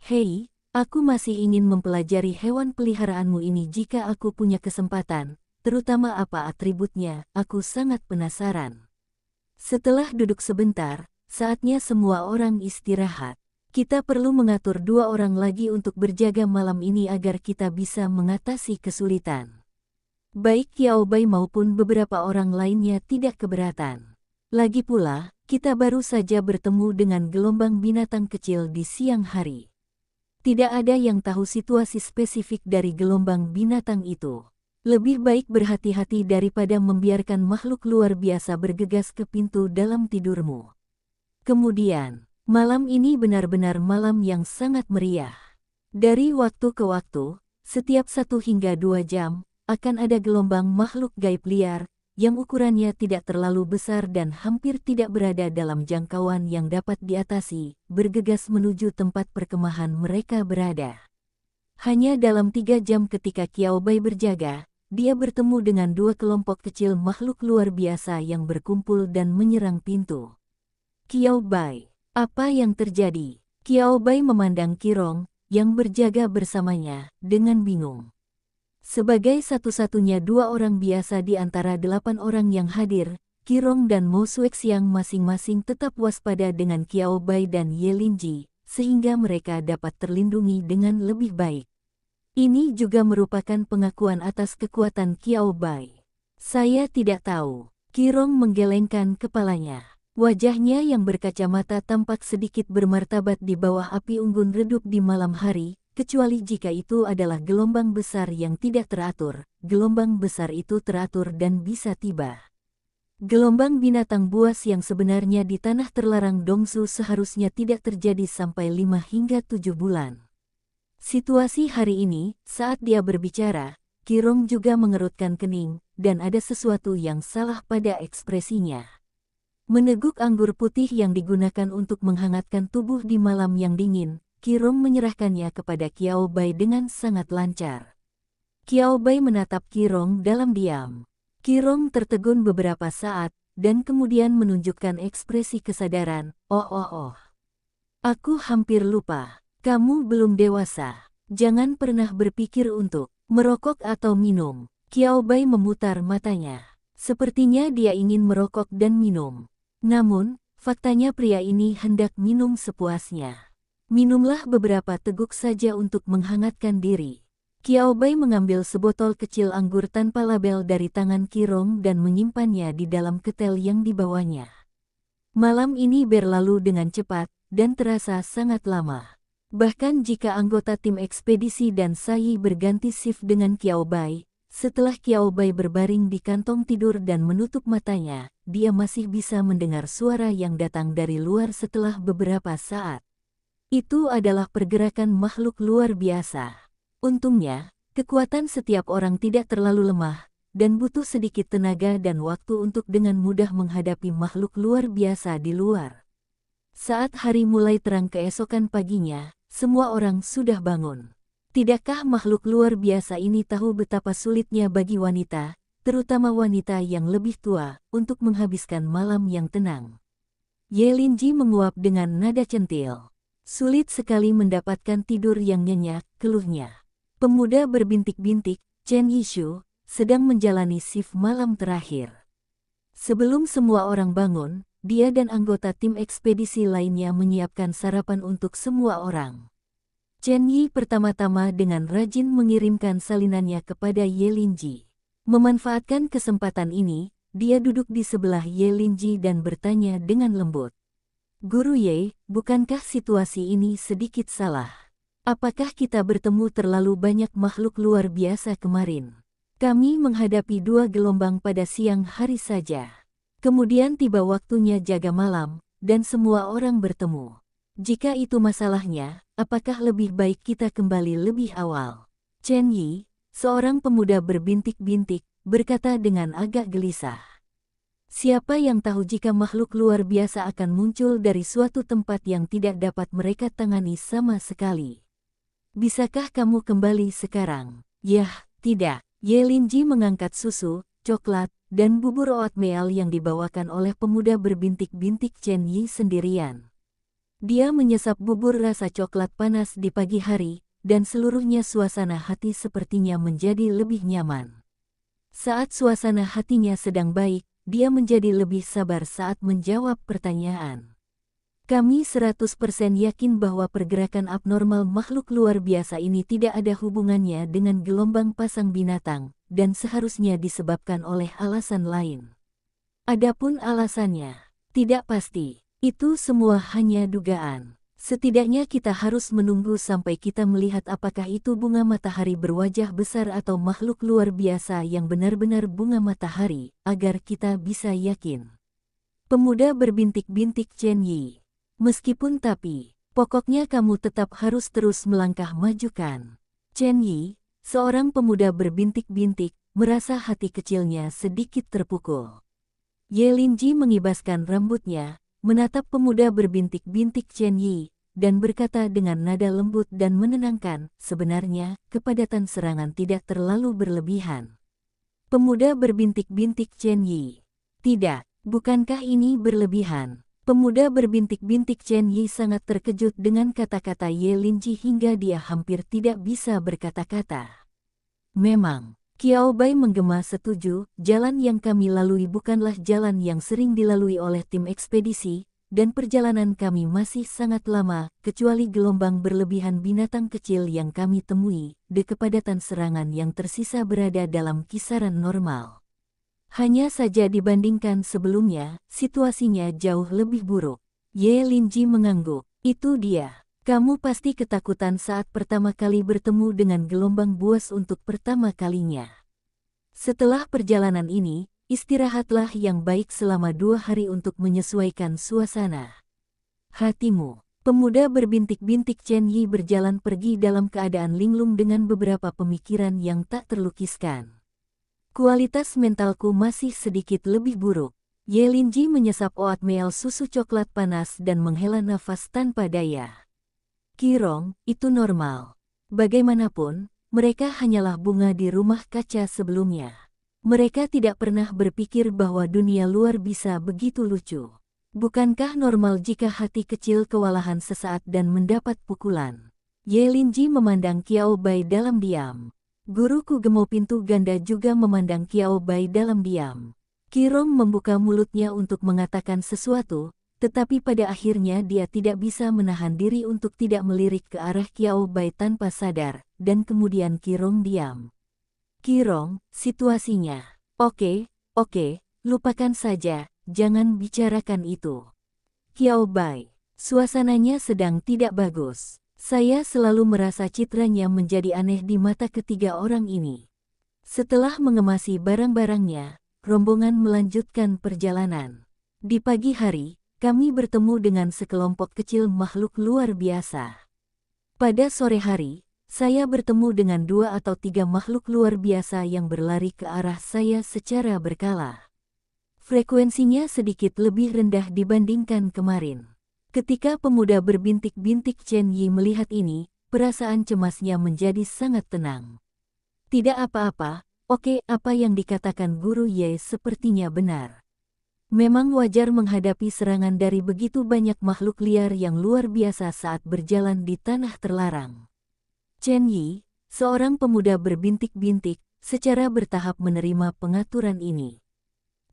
"Hei, aku masih ingin mempelajari hewan peliharaanmu ini jika aku punya kesempatan, terutama apa atributnya, aku sangat penasaran." Setelah duduk sebentar, saatnya semua orang istirahat. Kita perlu mengatur 2 orang lagi untuk berjaga malam ini agar kita bisa mengatasi kesulitan. Baik Qiao Bai maupun beberapa orang lainnya tidak keberatan. Lagi pula, kita baru saja bertemu dengan gelombang binatang kecil di siang hari. Tidak ada yang tahu situasi spesifik dari gelombang binatang itu. Lebih baik berhati-hati daripada membiarkan makhluk luar biasa bergegas ke pintu dalam tidurmu. Kemudian, malam ini benar-benar malam yang sangat meriah. Dari waktu ke waktu, setiap 1 hingga 2 jam, akan ada gelombang makhluk gaib liar, yang ukurannya tidak terlalu besar dan hampir tidak berada dalam jangkauan yang dapat diatasi, bergegas menuju tempat perkemahan mereka berada. Hanya dalam 3 jam ketika Qiao Bai berjaga, dia bertemu dengan 2 kelompok kecil makhluk luar biasa yang berkumpul dan menyerang pintu. "Qiao Bai, apa yang terjadi?" Qiao Bai memandang Qirong, yang berjaga bersamanya, dengan bingung. Sebagai satu-satunya 2 orang biasa di antara 8 orang yang hadir, Qirong dan Mo Xuexiang masing-masing tetap waspada dengan Qiao Bai dan Ye Linji, sehingga mereka dapat terlindungi dengan lebih baik. Ini juga merupakan pengakuan atas kekuatan Qiao Bai. "Saya tidak tahu." Qirong menggelengkan kepalanya. Wajahnya yang berkacamata tampak sedikit bermartabat di bawah api unggun redup di malam hari, kecuali jika itu adalah gelombang besar yang tidak teratur. Gelombang besar itu teratur dan bisa tiba. Gelombang binatang buas yang sebenarnya di tanah terlarang Dongsu seharusnya tidak terjadi sampai 5 hingga 7 bulan. Situasi hari ini, saat dia berbicara, Qirong juga mengerutkan kening, dan ada sesuatu yang salah pada ekspresinya. Meneguk anggur putih yang digunakan untuk menghangatkan tubuh di malam yang dingin, Qirong menyerahkannya kepada Qiao Bai dengan sangat lancar. Qiao Bai menatap Qirong dalam diam. Qirong tertegun beberapa saat, dan kemudian menunjukkan ekspresi kesadaran. Oh. Aku hampir lupa. Kamu belum dewasa. Jangan pernah berpikir untuk merokok atau minum." Qiao Bai memutar matanya. Sepertinya dia ingin merokok dan minum. Namun, faktanya pria ini hendak minum sepuasnya. "Minumlah beberapa teguk saja untuk menghangatkan diri." Qiao Bai mengambil sebotol kecil anggur tanpa label dari tangan Qirong dan menyimpannya di dalam ketel yang dibawanya. Malam ini berlalu dengan cepat, dan terasa sangat lama. Bahkan jika anggota tim ekspedisi dan Sai berganti shift dengan Qiao Bai, setelah Qiao Bai berbaring di kantong tidur dan menutup matanya, dia masih bisa mendengar suara yang datang dari luar setelah beberapa saat. Itu adalah pergerakan makhluk luar biasa. Untungnya, kekuatan setiap orang tidak terlalu lemah, dan butuh sedikit tenaga dan waktu untuk dengan mudah menghadapi makhluk luar biasa di luar. Saat hari mulai terang keesokan paginya, semua orang sudah bangun. Tidakkah makhluk luar biasa ini tahu betapa sulitnya bagi wanita, terutama wanita yang lebih tua, untuk menghabiskan malam yang tenang? Ye Linji menguap dengan nada centil. "Sulit sekali mendapatkan tidur yang nyenyak," keluhnya. Pemuda berbintik-bintik, Chen Yishu, sedang menjalani shift malam terakhir. Sebelum semua orang bangun, dia dan anggota tim ekspedisi lainnya menyiapkan sarapan untuk semua orang. Chen Yi pertama-tama dengan rajin mengirimkan salinannya kepada Ye Linji. Memanfaatkan kesempatan ini, dia duduk di sebelah Ye Linji dan bertanya dengan lembut. Guru Ye, bukankah situasi ini sedikit salah? Apakah kita bertemu terlalu banyak makhluk luar biasa kemarin? Kami menghadapi 2 gelombang pada siang hari saja. Kemudian tiba waktunya jaga malam, dan semua orang bertemu. Jika itu masalahnya, apakah lebih baik kita kembali lebih awal? Chen Yi, seorang pemuda berbintik-bintik, berkata dengan agak gelisah. Siapa yang tahu jika makhluk luar biasa akan muncul dari suatu tempat yang tidak dapat mereka tangani sama sekali? Bisakah kamu kembali sekarang? Yah, tidak. Ye Linji mengangkat susu, coklat, dan bubur oatmeal yang dibawakan oleh pemuda berbintik-bintik Chen Yi sendirian. Dia menyesap bubur rasa coklat panas di pagi hari, dan seluruhnya suasana hati sepertinya menjadi lebih nyaman. Saat suasana hatinya sedang baik, dia menjadi lebih sabar saat menjawab pertanyaan. Kami 100% yakin bahwa pergerakan abnormal makhluk luar biasa ini tidak ada hubungannya dengan gelombang pasang binatang, dan seharusnya disebabkan oleh alasan lain. Adapun alasannya, tidak pasti. Itu semua hanya dugaan. Setidaknya kita harus menunggu sampai kita melihat apakah itu bunga matahari berwajah besar atau makhluk luar biasa yang benar-benar bunga matahari, agar kita bisa yakin. Pemuda berbintik-bintik Chen Yi. Meskipun tapi, pokoknya kamu tetap harus terus melangkah majukan. Chen Yi, seorang pemuda berbintik-bintik, merasa hati kecilnya sedikit terpukul. Ye Linji mengibaskan rambutnya, menatap pemuda berbintik-bintik Chen Yi, dan berkata dengan nada lembut dan menenangkan, sebenarnya, kepadatan serangan tidak terlalu berlebihan. Pemuda berbintik-bintik Chen Yi. Tidak, bukankah ini berlebihan? Pemuda berbintik-bintik Chen Yi sangat terkejut dengan kata-kata Ye Linji hingga dia hampir tidak bisa berkata-kata. Memang, Qiao Bai menggema setuju, jalan yang kami lalui bukanlah jalan yang sering dilalui oleh tim ekspedisi, dan perjalanan kami masih sangat lama, kecuali gelombang berlebihan binatang kecil yang kami temui, kepadatan serangan yang tersisa berada dalam kisaran normal. Hanya saja dibandingkan sebelumnya, situasinya jauh lebih buruk. Ye Linji mengangguk. Itu dia. Kamu pasti ketakutan saat pertama kali bertemu dengan gelombang buas untuk pertama kalinya. Setelah perjalanan ini, istirahatlah yang baik selama 2 hari untuk menyesuaikan suasana hatimu. Pemuda berbintik-bintik Chen Yi berjalan pergi dalam keadaan linglung dengan beberapa pemikiran yang tak terlukiskan. Kualitas mentalku masih sedikit lebih buruk. Ye Linji menyesap oatmeal susu coklat panas dan menghela nafas tanpa daya. Qirong, itu normal. Bagaimanapun, mereka hanyalah bunga di rumah kaca sebelumnya. Mereka tidak pernah berpikir bahwa dunia luar bisa begitu lucu. Bukankah normal jika hati kecil kewalahan sesaat dan mendapat pukulan? Ye Linji memandang Qiao Bai dalam diam. Guruku Gemo pintu ganda juga memandang Qiao Bai dalam diam. Qirong membuka mulutnya untuk mengatakan sesuatu, tetapi pada akhirnya dia tidak bisa menahan diri untuk tidak melirik ke arah Qiao Bai tanpa sadar, dan kemudian Qirong diam. Qirong, situasinya. Oke, lupakan saja, jangan bicarakan itu. Qiao Bai, suasananya sedang tidak bagus. Saya selalu merasa citranya menjadi aneh di mata ketiga orang ini. Setelah mengemasi barang-barangnya, rombongan melanjutkan perjalanan. Di pagi hari, kami bertemu dengan sekelompok kecil makhluk luar biasa. Pada sore hari, saya bertemu dengan 2 atau 3 makhluk luar biasa yang berlari ke arah saya secara berkala. Frekuensinya sedikit lebih rendah dibandingkan kemarin. Ketika pemuda berbintik-bintik Chen Yi melihat ini, perasaan cemasnya menjadi sangat tenang. Tidak apa-apa, oke, apa yang dikatakan Guru Ye sepertinya benar. Memang wajar menghadapi serangan dari begitu banyak makhluk liar yang luar biasa saat berjalan di tanah terlarang. Chen Yi, seorang pemuda berbintik-bintik, secara bertahap menerima pengaturan ini.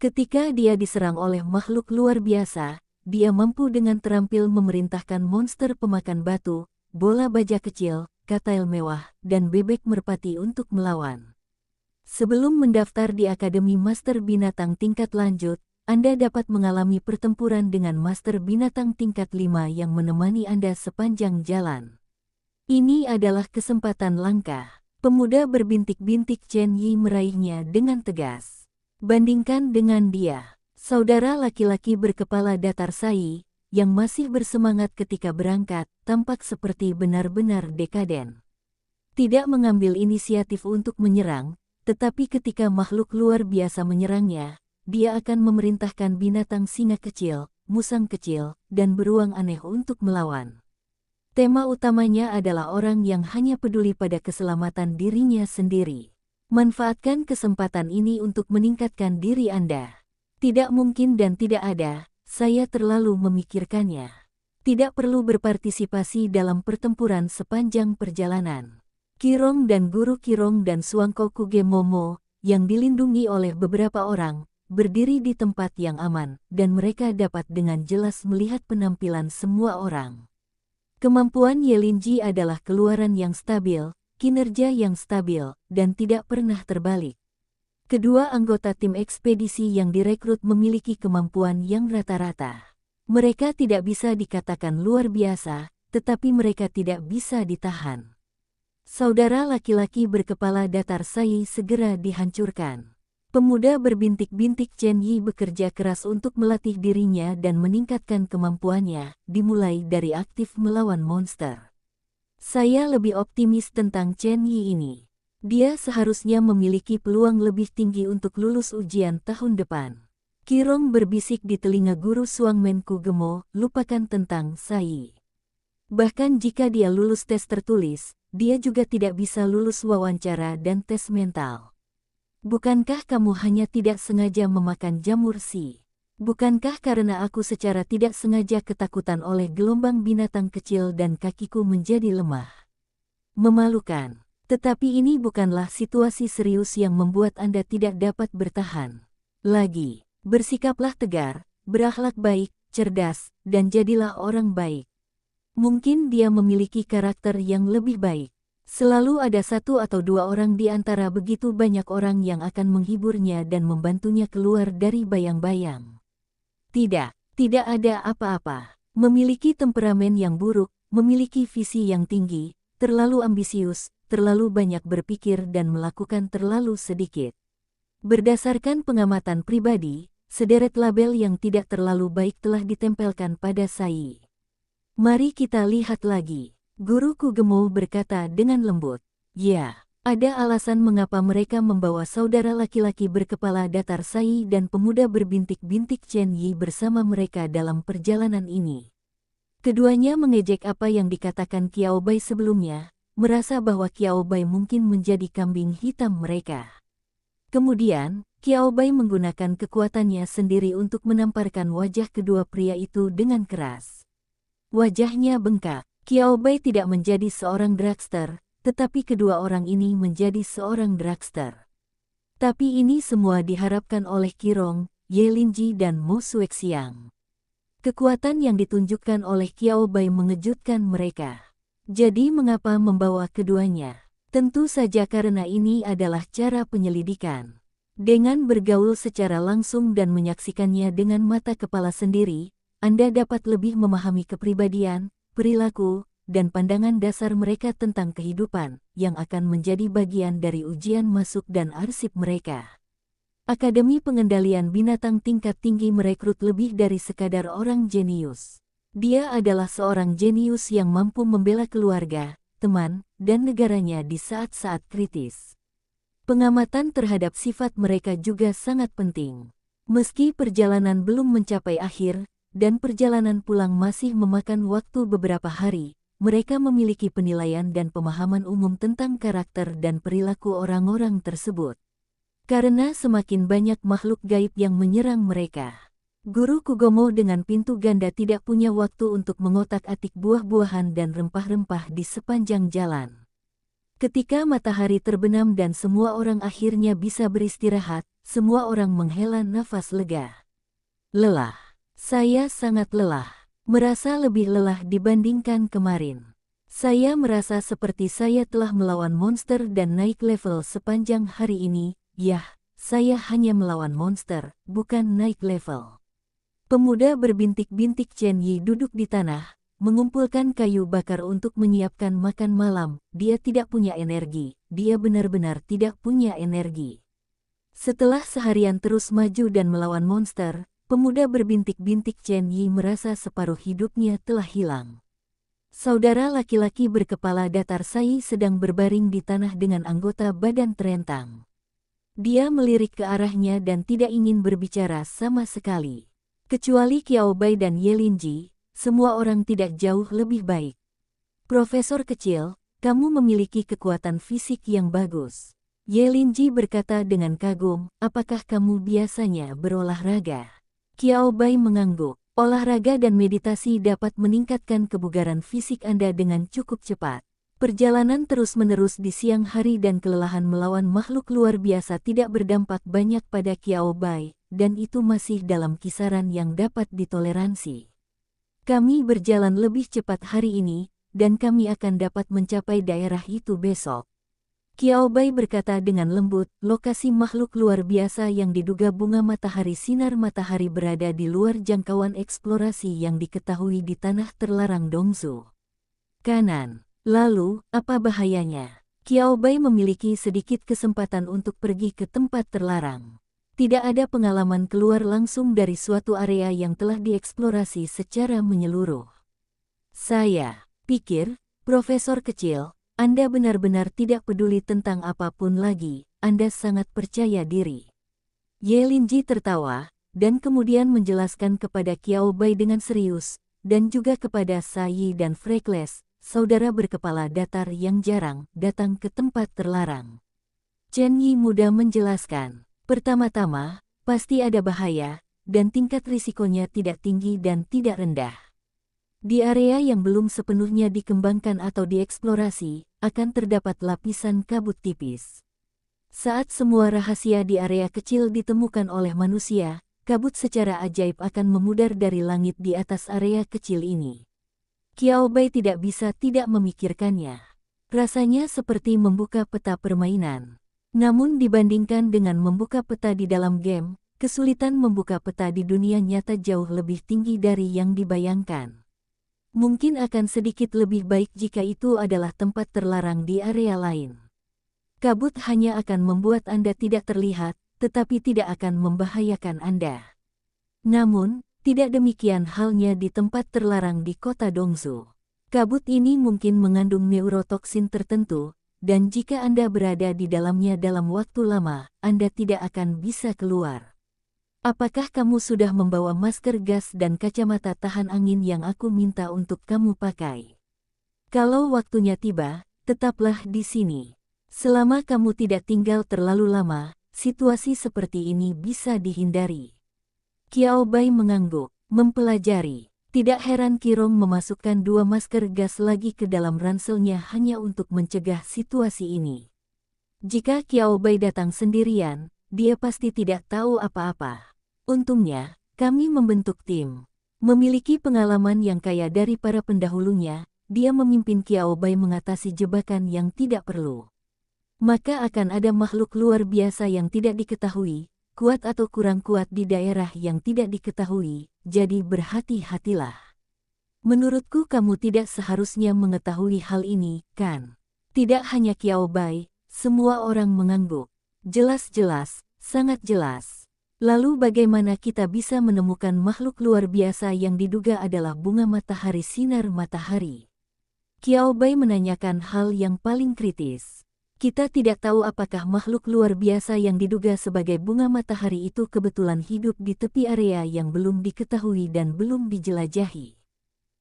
Ketika dia diserang oleh makhluk luar biasa, dia mampu dengan terampil memerintahkan monster pemakan batu, bola baja kecil, katail mewah, dan bebek merpati untuk melawan. Sebelum mendaftar di Akademi Master Binatang tingkat lanjut, Anda dapat mengalami pertempuran dengan Master Binatang tingkat 5 yang menemani Anda sepanjang jalan. Ini adalah kesempatan langka. Pemuda berbintik-bintik Chen Yi meraihnya dengan tegas. Bandingkan dengan dia, saudara laki-laki berkepala datar Sai, yang masih bersemangat ketika berangkat, tampak seperti benar-benar dekaden. Tidak mengambil inisiatif untuk menyerang, tetapi ketika makhluk luar biasa menyerangnya, dia akan memerintahkan binatang singa kecil, musang kecil, dan beruang aneh untuk melawan. Tema utamanya adalah orang yang hanya peduli pada keselamatan dirinya sendiri. Manfaatkan kesempatan ini untuk meningkatkan diri Anda. Tidak mungkin dan tidak ada, saya terlalu memikirkannya. Tidak perlu berpartisipasi dalam pertempuran sepanjang perjalanan. Qirong dan Guru Qirong dan Suangko Kuge Momo, yang dilindungi oleh beberapa orang, berdiri di tempat yang aman, dan mereka dapat dengan jelas melihat penampilan semua orang. Kemampuan Yelinji adalah keluaran yang stabil, kinerja yang stabil, dan tidak pernah terbalik. Kedua anggota tim ekspedisi yang direkrut memiliki kemampuan yang rata-rata. Mereka tidak bisa dikatakan luar biasa, tetapi mereka tidak bisa ditahan. Saudara laki-laki berkepala datar Sai segera dihancurkan. Pemuda berbintik-bintik Chen Yi bekerja keras untuk melatih dirinya dan meningkatkan kemampuannya, dimulai dari aktif melawan monster. Saya lebih optimis tentang Chen Yi ini. Dia seharusnya memiliki peluang lebih tinggi untuk lulus ujian tahun depan. Qirong berbisik di telinga Guru Suangmen Kugemo, lupakan tentang Sai. Bahkan jika dia lulus tes tertulis, dia juga tidak bisa lulus wawancara dan tes mental. Bukankah kamu hanya tidak sengaja memakan jamur si? Bukankah karena aku secara tidak sengaja ketakutan oleh gelombang binatang kecil dan kakiku menjadi lemah? Memalukan. Tetapi ini bukanlah situasi serius yang membuat Anda tidak dapat bertahan. Lagi, bersikaplah tegar, berakhlak baik, cerdas, dan jadilah orang baik. Mungkin dia memiliki karakter yang lebih baik. Selalu ada satu atau dua orang di antara begitu banyak orang yang akan menghiburnya dan membantunya keluar dari bayang-bayang. Tidak ada apa-apa. Memiliki temperamen yang buruk, memiliki visi yang tinggi, terlalu ambisius, terlalu banyak berpikir dan melakukan terlalu sedikit. Berdasarkan pengamatan pribadi, sederet label yang tidak terlalu baik telah ditempelkan pada Sai. Mari kita lihat lagi. Guru Kugemo berkata dengan lembut. Ya, ada alasan mengapa mereka membawa saudara laki-laki berkepala datar Sai dan pemuda berbintik-bintik Chen Yi bersama mereka dalam perjalanan ini. Keduanya mengejek apa yang dikatakan Qiao Bai sebelumnya, merasa bahwa Qiao Bai mungkin menjadi kambing hitam mereka. Kemudian, Qiao Bai menggunakan kekuatannya sendiri untuk menamparkan wajah kedua pria itu dengan keras. Wajahnya bengkak. Qiao Bai tidak menjadi seorang dragster, tetapi kedua orang ini menjadi seorang dragster. Tapi ini semua diharapkan oleh Qirong, Yelinji dan Mo Xuexiang. Kekuatan yang ditunjukkan oleh Qiao Bai mengejutkan mereka. Jadi mengapa membawa keduanya? Tentu saja karena ini adalah cara penyelidikan. Dengan bergaul secara langsung dan menyaksikannya dengan mata kepala sendiri, Anda dapat lebih memahami kepribadian, perilaku, dan pandangan dasar mereka tentang kehidupan, yang akan menjadi bagian dari ujian masuk dan arsip mereka. Akademi Pengendalian Binatang tingkat tinggi merekrut lebih dari sekadar orang jenius. Dia adalah seorang jenius yang mampu membela keluarga, teman, dan negaranya di saat-saat kritis. Pengamatan terhadap sifat mereka juga sangat penting. Meski perjalanan belum mencapai akhir, dan perjalanan pulang masih memakan waktu beberapa hari, mereka memiliki penilaian dan pemahaman umum tentang karakter dan perilaku orang-orang tersebut. Karena semakin banyak makhluk gaib yang menyerang mereka, Guru Kugemo dengan pintu ganda tidak punya waktu untuk mengotak-atik buah-buahan dan rempah-rempah di sepanjang jalan. Ketika matahari terbenam dan semua orang akhirnya bisa beristirahat, semua orang menghela nafas lega. Lelah. Saya sangat lelah. Merasa lebih lelah dibandingkan kemarin. Saya merasa seperti saya telah melawan monster dan naik level sepanjang hari ini. Yah, saya hanya melawan monster, bukan naik level. Pemuda berbintik-bintik Chen Yi duduk di tanah, mengumpulkan kayu bakar untuk menyiapkan makan malam. Dia tidak punya energi, dia benar-benar tidak punya energi. Setelah seharian terus maju dan melawan monster, pemuda berbintik-bintik Chen Yi merasa separuh hidupnya telah hilang. Saudara laki-laki berkepala datar Sai sedang berbaring di tanah dengan anggota badan terentang. Dia melirik ke arahnya dan tidak ingin berbicara sama sekali. Kecuali Qiao Bai dan Ye Linji, semua orang tidak jauh lebih baik. Profesor kecil, kamu memiliki kekuatan fisik yang bagus. Ye Linji berkata dengan kagum, apakah kamu biasanya berolahraga? Qiao Bai mengangguk. Olahraga dan meditasi dapat meningkatkan kebugaran fisik Anda dengan cukup cepat. Perjalanan terus-menerus di siang hari dan kelelahan melawan makhluk luar biasa tidak berdampak banyak pada Qiao Bai, dan itu masih dalam kisaran yang dapat ditoleransi. Kami berjalan lebih cepat hari ini, dan kami akan dapat mencapai daerah itu besok. Qiao Bai berkata dengan lembut, lokasi makhluk luar biasa yang diduga bunga matahari sinar matahari berada di luar jangkauan eksplorasi yang diketahui di tanah terlarang Dongzu. Kanan. Lalu, apa bahayanya? Qiao Bai memiliki sedikit kesempatan untuk pergi ke tempat terlarang. Tidak ada pengalaman keluar langsung dari suatu area yang telah dieksplorasi secara menyeluruh. Saya pikir, Profesor kecil, Anda benar-benar tidak peduli tentang apapun lagi, Anda sangat percaya diri. Ye Linji tertawa, dan kemudian menjelaskan kepada Qiao Bai dengan serius, dan juga kepada Sai dan Freckles, saudara berkepala datar yang jarang datang ke tempat terlarang. Chen Yi muda menjelaskan. Pertama-tama, pasti ada bahaya, dan tingkat risikonya tidak tinggi dan tidak rendah. Di area yang belum sepenuhnya dikembangkan atau dieksplorasi, akan terdapat lapisan kabut tipis. Saat semua rahasia di area kecil ditemukan oleh manusia, kabut secara ajaib akan memudar dari langit di atas area kecil ini. Qiao Bai tidak bisa tidak memikirkannya. Rasanya seperti membuka peta permainan. Namun dibandingkan dengan membuka peta di dalam game, kesulitan membuka peta di dunia nyata jauh lebih tinggi dari yang dibayangkan. Mungkin akan sedikit lebih baik jika itu adalah tempat terlarang di area lain. Kabut hanya akan membuat Anda tidak terlihat, tetapi tidak akan membahayakan Anda. Namun, tidak demikian halnya di tempat terlarang di kota Dongzu. Kabut ini mungkin mengandung neurotoksin tertentu, dan jika Anda berada di dalamnya dalam waktu lama, Anda tidak akan bisa keluar. Apakah kamu sudah membawa masker gas dan kacamata tahan angin yang aku minta untuk kamu pakai? Kalau waktunya tiba, tetaplah di sini. Selama kamu tidak tinggal terlalu lama, situasi seperti ini bisa dihindari. Qiao Bai mengangguk, mempelajari. Tidak heran Qirong memasukkan 2 masker gas lagi ke dalam ranselnya hanya untuk mencegah situasi ini. Jika Qiao Bai datang sendirian, dia pasti tidak tahu apa-apa. Untungnya, kami membentuk tim. Memiliki pengalaman yang kaya dari para pendahulunya, dia memimpin Qiao Bai mengatasi jebakan yang tidak perlu. Maka akan ada makhluk luar biasa yang tidak diketahui, kuat atau kurang kuat di daerah yang tidak diketahui, jadi berhati-hatilah. Menurutku kamu tidak seharusnya mengetahui hal ini, kan? Tidak hanya Qiao Bai, semua orang mengangguk. Jelas-jelas, sangat jelas. Lalu bagaimana kita bisa menemukan makhluk luar biasa yang diduga adalah bunga matahari sinar matahari? Qiao Bai menanyakan hal yang paling kritis. Kita tidak tahu apakah makhluk luar biasa yang diduga sebagai bunga matahari itu kebetulan hidup di tepi area yang belum diketahui dan belum dijelajahi.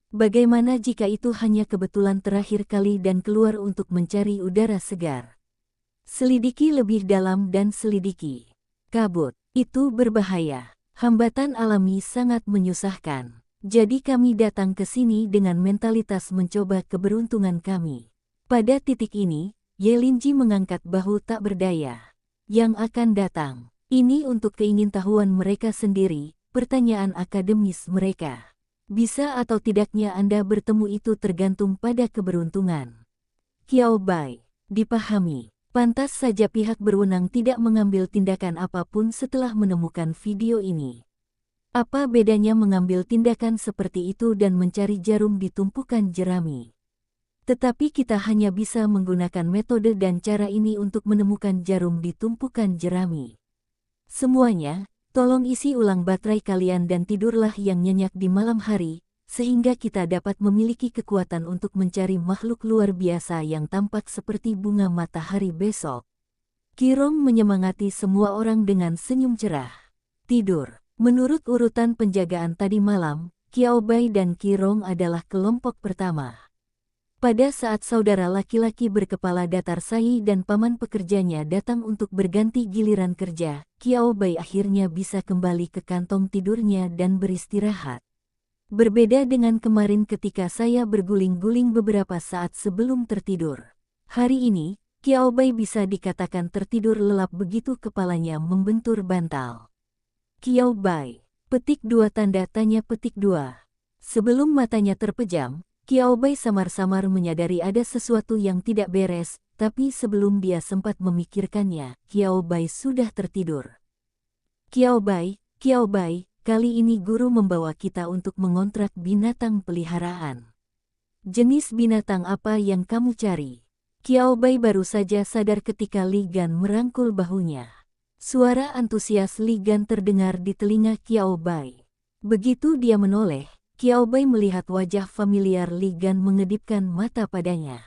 Bagaimana jika itu hanya kebetulan terakhir kali dan keluar untuk mencari udara segar? Selidiki lebih dalam dan selidiki. Kabut, itu berbahaya. Hambatan alami sangat menyusahkan. Jadi kami datang ke sini dengan mentalitas mencoba keberuntungan kami. Pada titik ini, Yelinji mengangkat bahu tak berdaya. Yang akan datang, ini untuk keingintahuan mereka sendiri, pertanyaan akademis mereka. Bisa atau tidaknya Anda bertemu itu tergantung pada keberuntungan. Qiao Bai, dipahami. Pantas saja pihak berwenang tidak mengambil tindakan apapun setelah menemukan video ini. Apa bedanya mengambil tindakan seperti itu dan mencari jarum di tumpukan jerami? Tetapi kita hanya bisa menggunakan metode dan cara ini untuk menemukan jarum di tumpukan jerami. Semuanya, tolong isi ulang baterai kalian dan tidurlah yang nyenyak di malam hari, sehingga kita dapat memiliki kekuatan untuk mencari makhluk luar biasa yang tampak seperti bunga matahari besok. Qirong menyemangati semua orang dengan senyum cerah. Tidur. Menurut urutan penjagaan tadi malam, Qiao Bai dan Qirong adalah kelompok pertama. Pada saat saudara laki-laki berkepala datar Sai dan paman pekerjanya datang untuk berganti giliran kerja, Qiao Bai akhirnya bisa kembali ke kantong tidurnya dan beristirahat. Berbeda dengan kemarin ketika saya berguling-guling beberapa saat sebelum tertidur. Hari ini, Qiao Bai bisa dikatakan tertidur lelap begitu kepalanya membentur bantal. Qiao Bai, petik 2 tanda tanya petik 2. Sebelum matanya terpejam, Qiao Bai samar-samar menyadari ada sesuatu yang tidak beres, tapi sebelum dia sempat memikirkannya, Qiao Bai sudah tertidur. Qiao Bai, kali ini guru membawa kita untuk mengontrak binatang peliharaan. Jenis binatang apa yang kamu cari? Qiao Bai baru saja sadar ketika Li Gan merangkul bahunya. Suara antusias Li Gan terdengar di telinga Qiao Bai. Begitu dia menoleh, Qiao Bai melihat wajah familiar Li Gan mengedipkan mata padanya.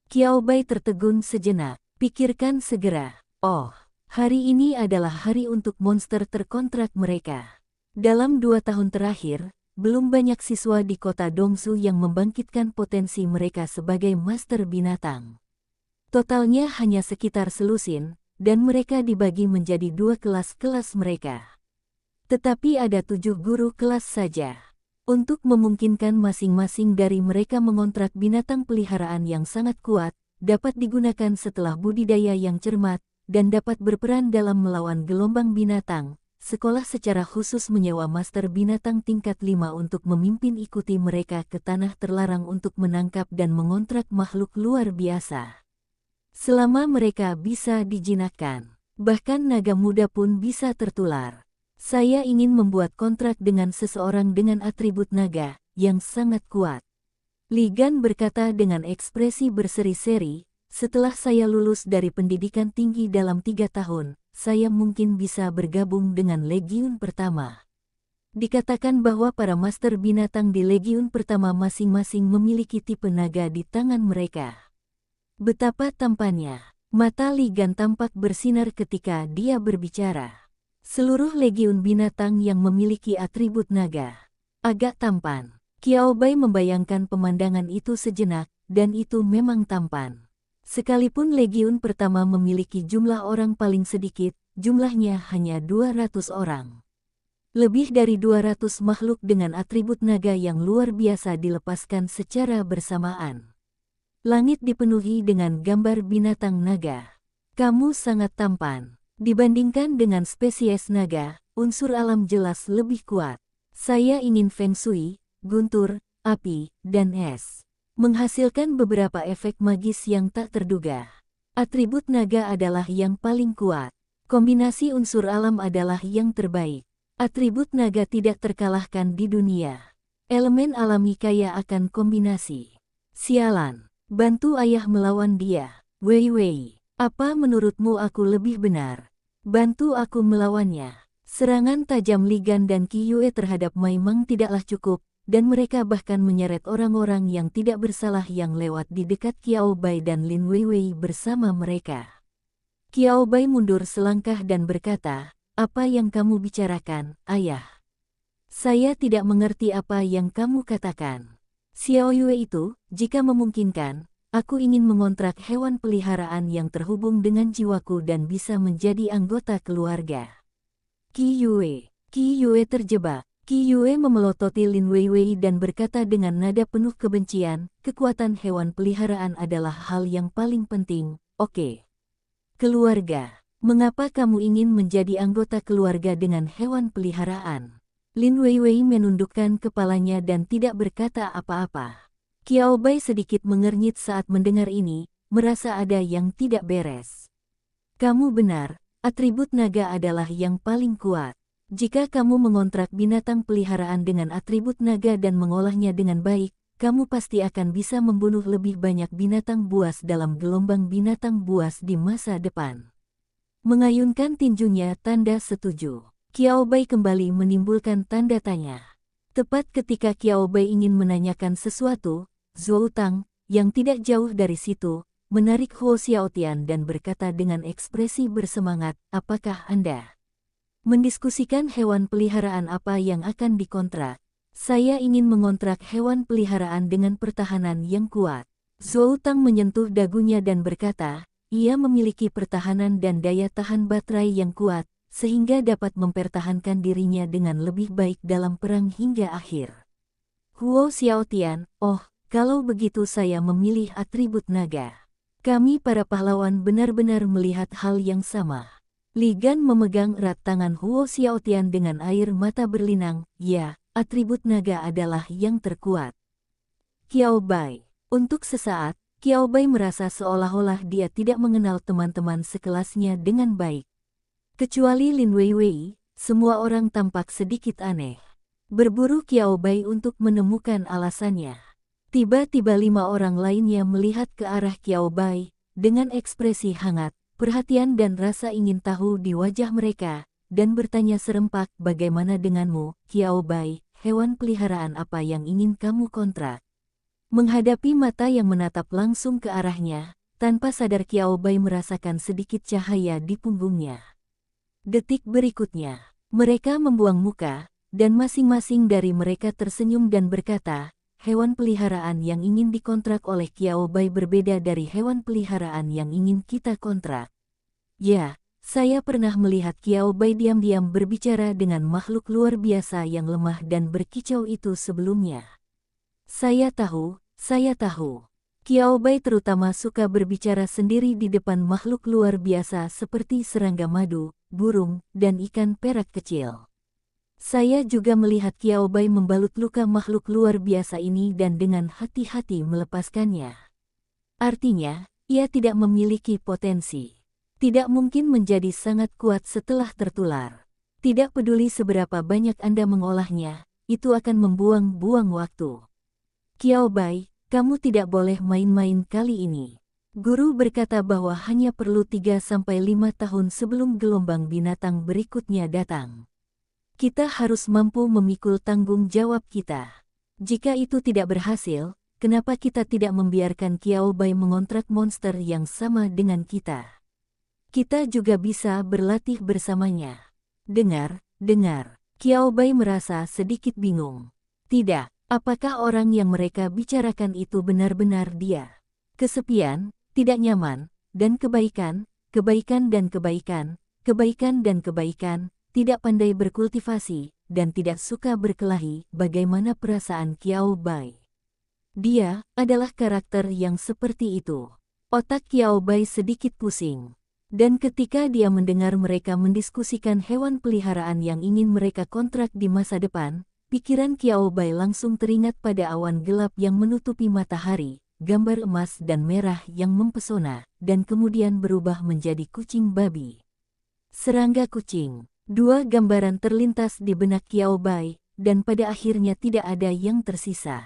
Qiao Bai tertegun sejenak, pikirkan segera. Oh, hari ini adalah hari untuk monster terkontrak mereka. Dalam 2 tahun terakhir, belum banyak siswa di kota Dongsu yang membangkitkan potensi mereka sebagai master binatang. Totalnya hanya sekitar selusin, dan mereka dibagi menjadi 2 kelas-kelas mereka. Tetapi ada 7 guru kelas saja. Untuk memungkinkan masing-masing dari mereka mengontrak binatang peliharaan yang sangat kuat, dapat digunakan setelah budidaya yang cermat, dan dapat berperan dalam melawan gelombang binatang. Sekolah secara khusus menyewa master binatang tingkat 5 untuk memimpin ikuti mereka ke tanah terlarang untuk menangkap dan mengontrak makhluk luar biasa. Selama mereka bisa dijinakkan, bahkan naga muda pun bisa tertular. Saya ingin membuat kontrak dengan seseorang dengan atribut naga, yang sangat kuat. Li Gan berkata dengan ekspresi berseri-seri, setelah saya lulus dari pendidikan tinggi dalam 3 tahun, saya mungkin bisa bergabung dengan Legiun Pertama. Dikatakan bahwa para master binatang di Legiun Pertama masing-masing memiliki tipe naga di tangan mereka. Betapa tampannya, mata Li Gan tampak bersinar ketika dia berbicara. Seluruh legiun binatang yang memiliki atribut naga agak tampan. Qiao Bai membayangkan pemandangan itu sejenak, dan itu memang tampan. Sekalipun legiun pertama memiliki jumlah orang paling sedikit, jumlahnya hanya 200 orang. Lebih dari 200 makhluk dengan atribut naga yang luar biasa dilepaskan secara bersamaan. Langit dipenuhi dengan gambar binatang naga. Kamu sangat tampan. Dibandingkan dengan spesies naga, unsur alam jelas lebih kuat. Saya ingin Feng Shui, guntur, api, dan es. Menghasilkan beberapa efek magis yang tak terduga. Atribut naga adalah yang paling kuat. Kombinasi unsur alam adalah yang terbaik. Atribut naga tidak terkalahkan di dunia. Elemen alami kaya akan kombinasi. Sialan. Bantu ayah melawan dia. Wei Wei, apa menurutmu aku lebih benar? Bantu aku melawannya. Serangan tajam Li Gan dan Qi Yue terhadap Mai Meng tidaklah cukup, dan mereka bahkan menyeret orang-orang yang tidak bersalah yang lewat di dekat Qiao Bai dan Lin Weiwei bersama mereka. Qiao Bai mundur selangkah dan berkata, apa yang kamu bicarakan, ayah? Saya tidak mengerti apa yang kamu katakan. Xiao Yue itu, jika memungkinkan, aku ingin mengontrak hewan peliharaan yang terhubung dengan jiwaku dan bisa menjadi anggota keluarga. Qi Yue terjebak. Qi Yue memelototi Lin Weiwei dan berkata dengan nada penuh kebencian, kekuatan hewan peliharaan adalah hal yang paling penting, oke. Keluarga. Mengapa kamu ingin menjadi anggota keluarga dengan hewan peliharaan? Lin Weiwei menundukkan kepalanya dan tidak berkata apa-apa. Qiao Bai sedikit mengernyit saat mendengar ini, merasa ada yang tidak beres. Kamu benar, atribut naga adalah yang paling kuat. Jika kamu mengontrak binatang peliharaan dengan atribut naga dan mengolahnya dengan baik, kamu pasti akan bisa membunuh lebih banyak binatang buas dalam gelombang binatang buas di masa depan. Mengayunkan tinjunya tanda setuju. Qiao Bai kembali menimbulkan tanda tanya. Tepat ketika Qiao Bai ingin menanyakan sesuatu, Zhou Tang, yang tidak jauh dari situ, menarik Huo Xiaotian dan berkata dengan ekspresi bersemangat, apakah Anda mendiskusikan hewan peliharaan apa yang akan dikontrak? Saya ingin mengontrak hewan peliharaan dengan pertahanan yang kuat. Zhou Tang menyentuh dagunya dan berkata, ia memiliki pertahanan dan daya tahan baterai yang kuat, sehingga dapat mempertahankan dirinya dengan lebih baik dalam perang hingga akhir. Huo Xiaotian, oh, kalau begitu saya memilih atribut naga. Kami para pahlawan benar-benar melihat hal yang sama. Li Gan memegang erat tangan Huo Xiaotian dengan air mata berlinang, ya, atribut naga adalah yang terkuat. Qiao Bai. Untuk sesaat, Qiao Bai merasa seolah-olah dia tidak mengenal teman-teman sekelasnya dengan baik. Kecuali Lin Weiwei, semua orang tampak sedikit aneh. Berburu Qiao Bai untuk menemukan alasannya. Tiba-tiba 5 orang lainnya melihat ke arah Qiao Bai, dengan ekspresi hangat, perhatian dan rasa ingin tahu di wajah mereka, dan bertanya serempak, bagaimana denganmu, Qiao Bai, hewan peliharaan apa yang ingin kamu kontrak? Menghadapi mata yang menatap langsung ke arahnya, tanpa sadar Qiao Bai merasakan sedikit cahaya di punggungnya. Detik berikutnya, mereka membuang muka, dan masing-masing dari mereka tersenyum dan berkata, hewan peliharaan yang ingin dikontrak oleh Qiao Bai berbeda dari hewan peliharaan yang ingin kita kontrak. Ya, saya pernah melihat Qiao Bai diam-diam berbicara dengan makhluk luar biasa yang lemah dan berkicau itu sebelumnya. Saya tahu. Qiao Bai terutama suka berbicara sendiri di depan makhluk luar biasa seperti serangga madu, burung, dan ikan perak kecil. Saya juga melihat Qiao Bai membalut luka makhluk luar biasa ini dan dengan hati-hati melepaskannya. Artinya, ia tidak memiliki potensi. Tidak mungkin menjadi sangat kuat setelah tertular. Tidak peduli seberapa banyak Anda mengolahnya, itu akan membuang-buang waktu. Qiao Bai, kamu tidak boleh main-main kali ini. Guru berkata bahwa hanya perlu 3-5 tahun sebelum gelombang binatang berikutnya datang. Kita harus mampu memikul tanggung jawab kita. Jika itu tidak berhasil, kenapa kita tidak membiarkan Qiao Bai mengontrak monster yang sama dengan kita? Kita juga bisa berlatih bersamanya. Dengar. Qiao Bai merasa sedikit bingung. Tidak, apakah orang yang mereka bicarakan itu benar-benar dia? Kesepian, tidak nyaman, dan kebaikan, tidak pandai berkultivasi, dan tidak suka berkelahi, bagaimana perasaan Qiao Bai? Dia adalah karakter yang seperti itu. Otak Qiao Bai sedikit pusing. Dan ketika dia mendengar mereka mendiskusikan hewan peliharaan yang ingin mereka kontrak di masa depan, pikiran Qiao Bai langsung teringat pada awan gelap yang menutupi matahari, gambar emas dan merah yang mempesona, dan kemudian berubah menjadi kucing babi. Serangga kucing. 2 gambaran terlintas di benak Qiao Bai, dan pada akhirnya tidak ada yang tersisa.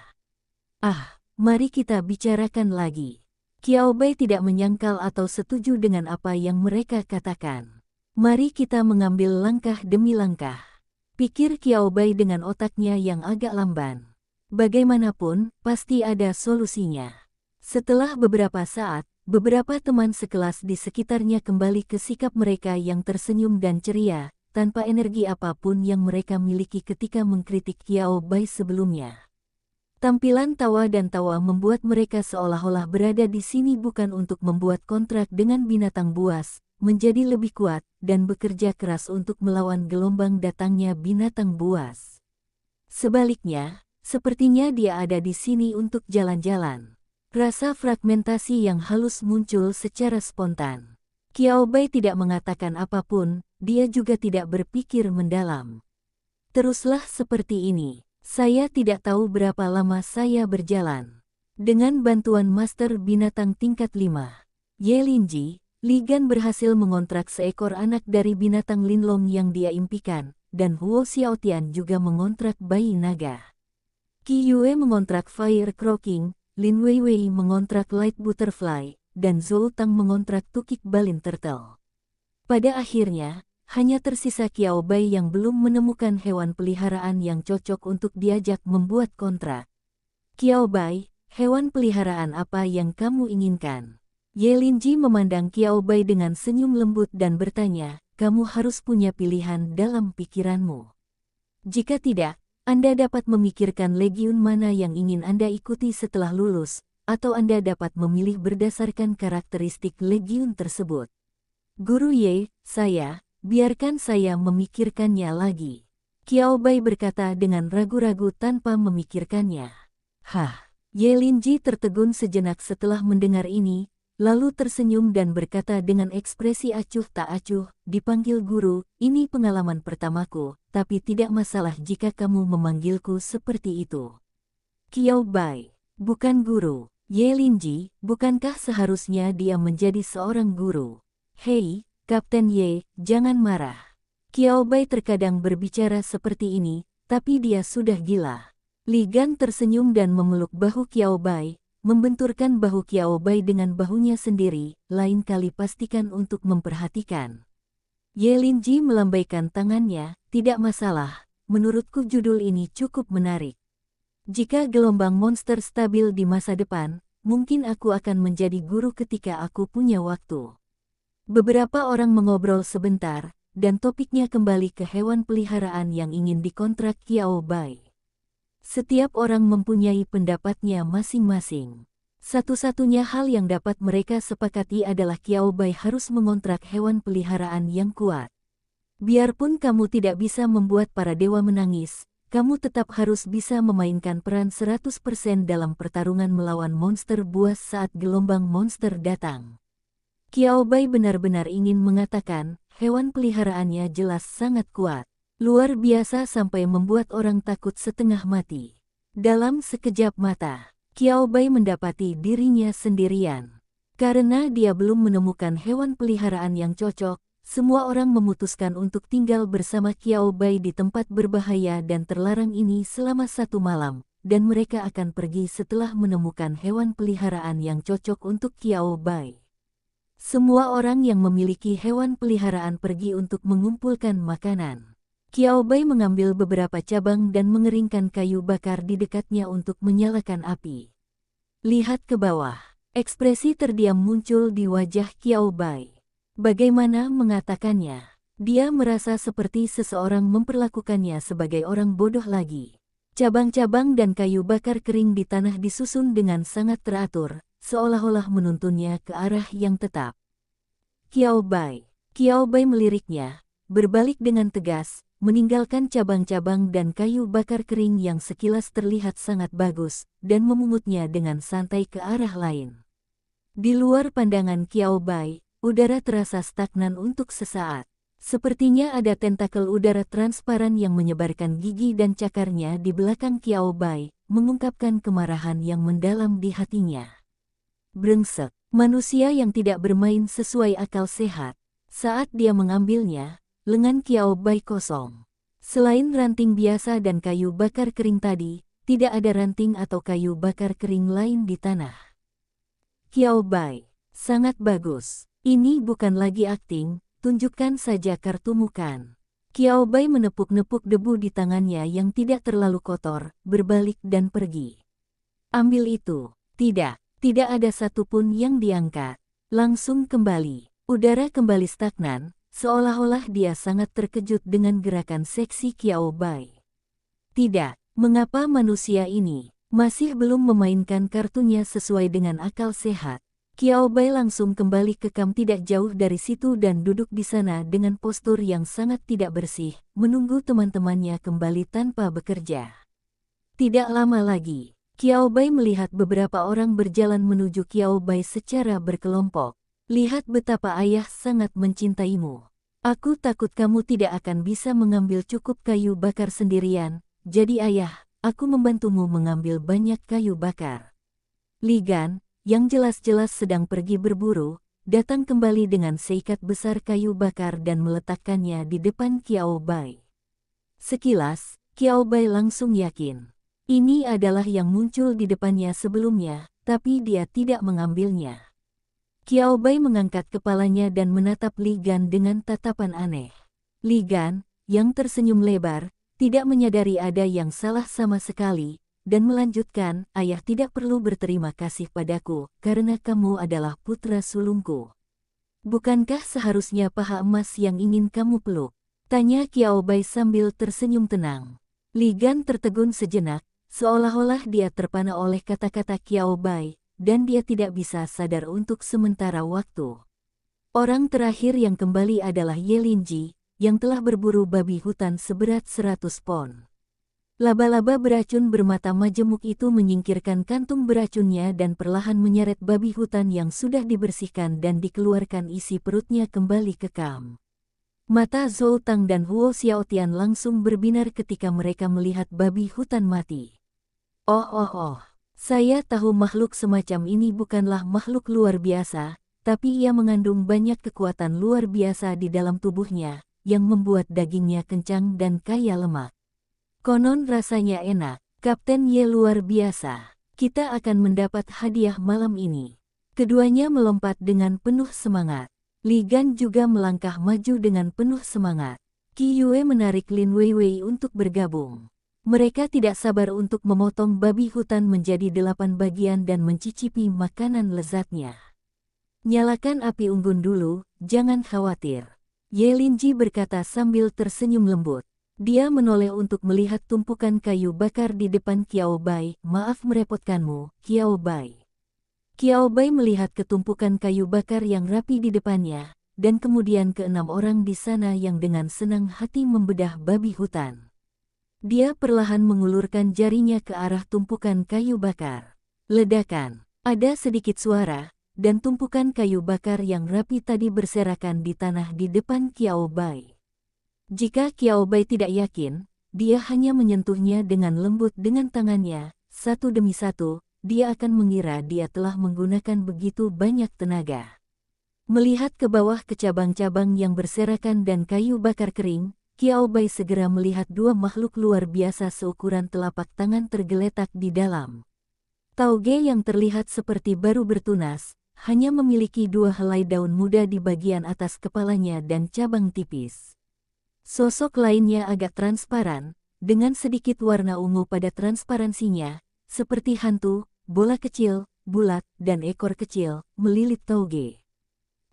Mari kita bicarakan lagi. Qiao Bai tidak menyangkal atau setuju dengan apa yang mereka katakan. Mari kita mengambil langkah demi langkah. Pikir Qiao Bai dengan otaknya yang agak lamban. Bagaimanapun, pasti ada solusinya. Setelah beberapa saat, beberapa teman sekelas di sekitarnya kembali ke sikap mereka yang tersenyum dan ceria, tanpa energi apapun yang mereka miliki ketika mengkritik Qiao Bai sebelumnya. Tampilan tawa dan tawa membuat mereka seolah-olah berada di sini bukan untuk membuat kontrak dengan binatang buas, menjadi lebih kuat, dan bekerja keras untuk melawan gelombang datangnya binatang buas. Sebaliknya, sepertinya dia ada di sini untuk jalan-jalan. Rasa fragmentasi yang halus muncul secara spontan. Qiao Bai tidak mengatakan apapun, dia juga tidak berpikir mendalam. Teruslah seperti ini. Saya tidak tahu berapa lama saya berjalan. Dengan bantuan Master Binatang tingkat 5, Ye Linji, Li Gan berhasil mengontrak seekor anak dari binatang linlong yang dia impikan, dan Huo Xiaotian juga mengontrak bayi naga. Qi Yue mengontrak Fire Croaking, Lin Weiwei mengontrak Light Butterfly, dan Zhou Tang mengontrak Tukik Balin Turtle. Pada akhirnya, hanya tersisa Qiao Bai yang belum menemukan hewan peliharaan yang cocok untuk diajak membuat kontrak. Qiao Bai, hewan peliharaan apa yang kamu inginkan? Ye Linji memandang Qiao Bai dengan senyum lembut dan bertanya, kamu harus punya pilihan dalam pikiranmu. Jika tidak, Anda dapat memikirkan legiun mana yang ingin Anda ikuti setelah lulus, atau Anda dapat memilih berdasarkan karakteristik legiun tersebut. Guru Ye, biarkan saya memikirkannya lagi. Qiao Bai berkata dengan ragu-ragu tanpa memikirkannya. Hah. Ye Linji tertegun sejenak setelah mendengar ini, lalu tersenyum dan berkata dengan ekspresi acuh tak acuh, dipanggil guru, ini pengalaman pertamaku, tapi tidak masalah jika kamu memanggilku seperti itu. Qiao Bai, bukan guru. Ye Linji, bukankah seharusnya dia menjadi seorang guru? Hei, Kapten Ye, jangan marah. Qiao Bai terkadang berbicara seperti ini, tapi dia sudah gila. Li Gan tersenyum dan memeluk bahu Qiao Bai, membenturkan bahu Qiao Bai dengan bahunya sendiri, lain kali pastikan untuk memperhatikan. Ye Linji melambaikan tangannya, tidak masalah, menurutku judul ini cukup menarik. Jika gelombang monster stabil di masa depan, mungkin aku akan menjadi guru ketika aku punya waktu. Beberapa orang mengobrol sebentar, dan topiknya kembali ke hewan peliharaan yang ingin dikontrak Qiao Bai. Setiap orang mempunyai pendapatnya masing-masing. Satu-satunya hal yang dapat mereka sepakati adalah Qiao Bai harus mengontrak hewan peliharaan yang kuat. Biarpun kamu tidak bisa membuat para dewa menangis, kamu tetap harus bisa memainkan peran 100% dalam pertarungan melawan monster buas saat gelombang monster datang. Qiao Bai benar-benar ingin mengatakan, hewan peliharaannya jelas sangat kuat. Luar biasa sampai membuat orang takut setengah mati. Dalam sekejap mata, Qiao Bai mendapati dirinya sendirian. Karena dia belum menemukan hewan peliharaan yang cocok, semua orang memutuskan untuk tinggal bersama Qiao Bai di tempat berbahaya dan terlarang ini selama 1 malam, dan mereka akan pergi setelah menemukan hewan peliharaan yang cocok untuk Qiao Bai. Semua orang yang memiliki hewan peliharaan pergi untuk mengumpulkan makanan. Qiao Bai mengambil beberapa cabang dan mengeringkan kayu bakar di dekatnya untuk menyalakan api. Lihat ke bawah. Ekspresi terdiam muncul di wajah Qiao Bai. Bagaimana mengatakannya? Dia merasa seperti seseorang memperlakukannya sebagai orang bodoh lagi. Cabang-cabang dan kayu bakar kering di tanah disusun dengan sangat teratur, seolah-olah menuntunnya ke arah yang tetap. Qiao Bai meliriknya, berbalik dengan tegas, meninggalkan cabang-cabang dan kayu bakar kering yang sekilas terlihat sangat bagus, dan memungutnya dengan santai ke arah lain. Di luar pandangan Qiao Bai, udara terasa stagnan untuk sesaat. Sepertinya ada tentakel udara transparan yang menyebarkan gigi dan cakarnya di belakang Qiao Bai, mengungkapkan kemarahan yang mendalam di hatinya. Brengsek, manusia yang tidak bermain sesuai akal sehat. Saat dia mengambilnya, lengan Qiao Bai kosong. Selain ranting biasa dan kayu bakar kering tadi, tidak ada ranting atau kayu bakar kering lain di tanah. Qiao Bai, sangat bagus. Ini bukan lagi akting, tunjukkan saja kartumu kan. Qiao Bai menepuk-nepuk debu di tangannya yang tidak terlalu kotor, berbalik dan pergi. Ambil itu. Tidak ada satupun yang diangkat. Langsung kembali. Udara kembali stagnan. Seolah-olah dia sangat terkejut dengan gerakan seksi Qiao Bai. Tidak, mengapa manusia ini masih belum memainkan kartunya sesuai dengan akal sehat? Kiao Bai langsung kembali ke kamp tidak jauh dari situ dan duduk di sana dengan postur yang sangat tidak bersih, menunggu teman-temannya kembali tanpa bekerja. Tidak lama lagi, Kiao Bai melihat beberapa orang berjalan menuju Kiao Bai secara berkelompok. Lihat betapa ayah sangat mencintaimu. Aku takut kamu tidak akan bisa mengambil cukup kayu bakar sendirian, jadi ayah, aku membantumu mengambil banyak kayu bakar. Li Gan, yang jelas-jelas sedang pergi berburu, datang kembali dengan seikat besar kayu bakar dan meletakkannya di depan Kiao Bai. Sekilas, Kiao Bai langsung yakin. Ini adalah yang muncul di depannya sebelumnya, tapi dia tidak mengambilnya. Kiao Bai mengangkat kepalanya dan menatap Li Gan dengan tatapan aneh. Li Gan, yang tersenyum lebar, tidak menyadari ada yang salah sama sekali, dan melanjutkan, ayah tidak perlu berterima kasih padaku, karena kamu adalah putra sulungku. Bukankah seharusnya paha emas yang ingin kamu peluk? Tanya Kiao Bai sambil tersenyum tenang. Li Gan tertegun sejenak, seolah-olah dia terpana oleh kata-kata Kiao Bai, dan dia tidak bisa sadar untuk sementara waktu. Orang terakhir yang kembali adalah Ye Linji, yang telah berburu babi hutan seberat 100 pon. Laba-laba beracun bermata majemuk itu menyingkirkan kantung beracunnya dan perlahan menyeret babi hutan yang sudah dibersihkan dan dikeluarkan isi perutnya kembali ke kamp. Mata Zhou Tang dan Huo Xiaotian langsung berbinar ketika mereka melihat babi hutan mati. Oh, saya tahu makhluk semacam ini bukanlah makhluk luar biasa, tapi ia mengandung banyak kekuatan luar biasa di dalam tubuhnya, yang membuat dagingnya kencang dan kaya lemak. Konon rasanya enak, Kapten Ye luar biasa. Kita akan mendapat hadiah malam ini. Keduanya melompat dengan penuh semangat. Li Gan juga melangkah maju dengan penuh semangat. Qi Yue menarik Lin Weiwei untuk bergabung. Mereka tidak sabar untuk memotong babi hutan menjadi 8 bagian dan mencicipi makanan lezatnya. Nyalakan api unggun dulu, jangan khawatir. Ye Linji berkata sambil tersenyum lembut. Dia menoleh untuk melihat tumpukan kayu bakar di depan Kiao Bai. Maaf merepotkanmu, Kiao Bai. Kiao Bai melihat ketumpukan kayu bakar yang rapi di depannya, dan kemudian ke-6 orang di sana yang dengan senang hati membedah babi hutan. Dia perlahan mengulurkan jarinya ke arah tumpukan kayu bakar. Ledakan, ada sedikit suara, dan tumpukan kayu bakar yang rapi tadi berserakan di tanah di depan Kiao Bai. Jika Kiao Bai tidak yakin, dia hanya menyentuhnya dengan lembut dengan tangannya, satu demi satu, dia akan mengira dia telah menggunakan begitu banyak tenaga. Melihat ke bawah ke cabang-cabang yang berserakan dan kayu bakar kering, Kiao Bai segera melihat 2 makhluk luar biasa seukuran telapak tangan tergeletak di dalam. Tauge yang terlihat seperti baru bertunas, hanya memiliki 2 helai daun muda di bagian atas kepalanya dan cabang tipis. Sosok lainnya agak transparan, dengan sedikit warna ungu pada transparansinya, seperti hantu, bola kecil, bulat, dan ekor kecil, melilit Tauge.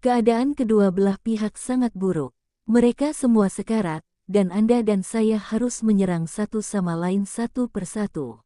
Keadaan kedua belah pihak sangat buruk. Mereka semua sekarat, dan Anda dan saya harus menyerang satu sama lain satu persatu.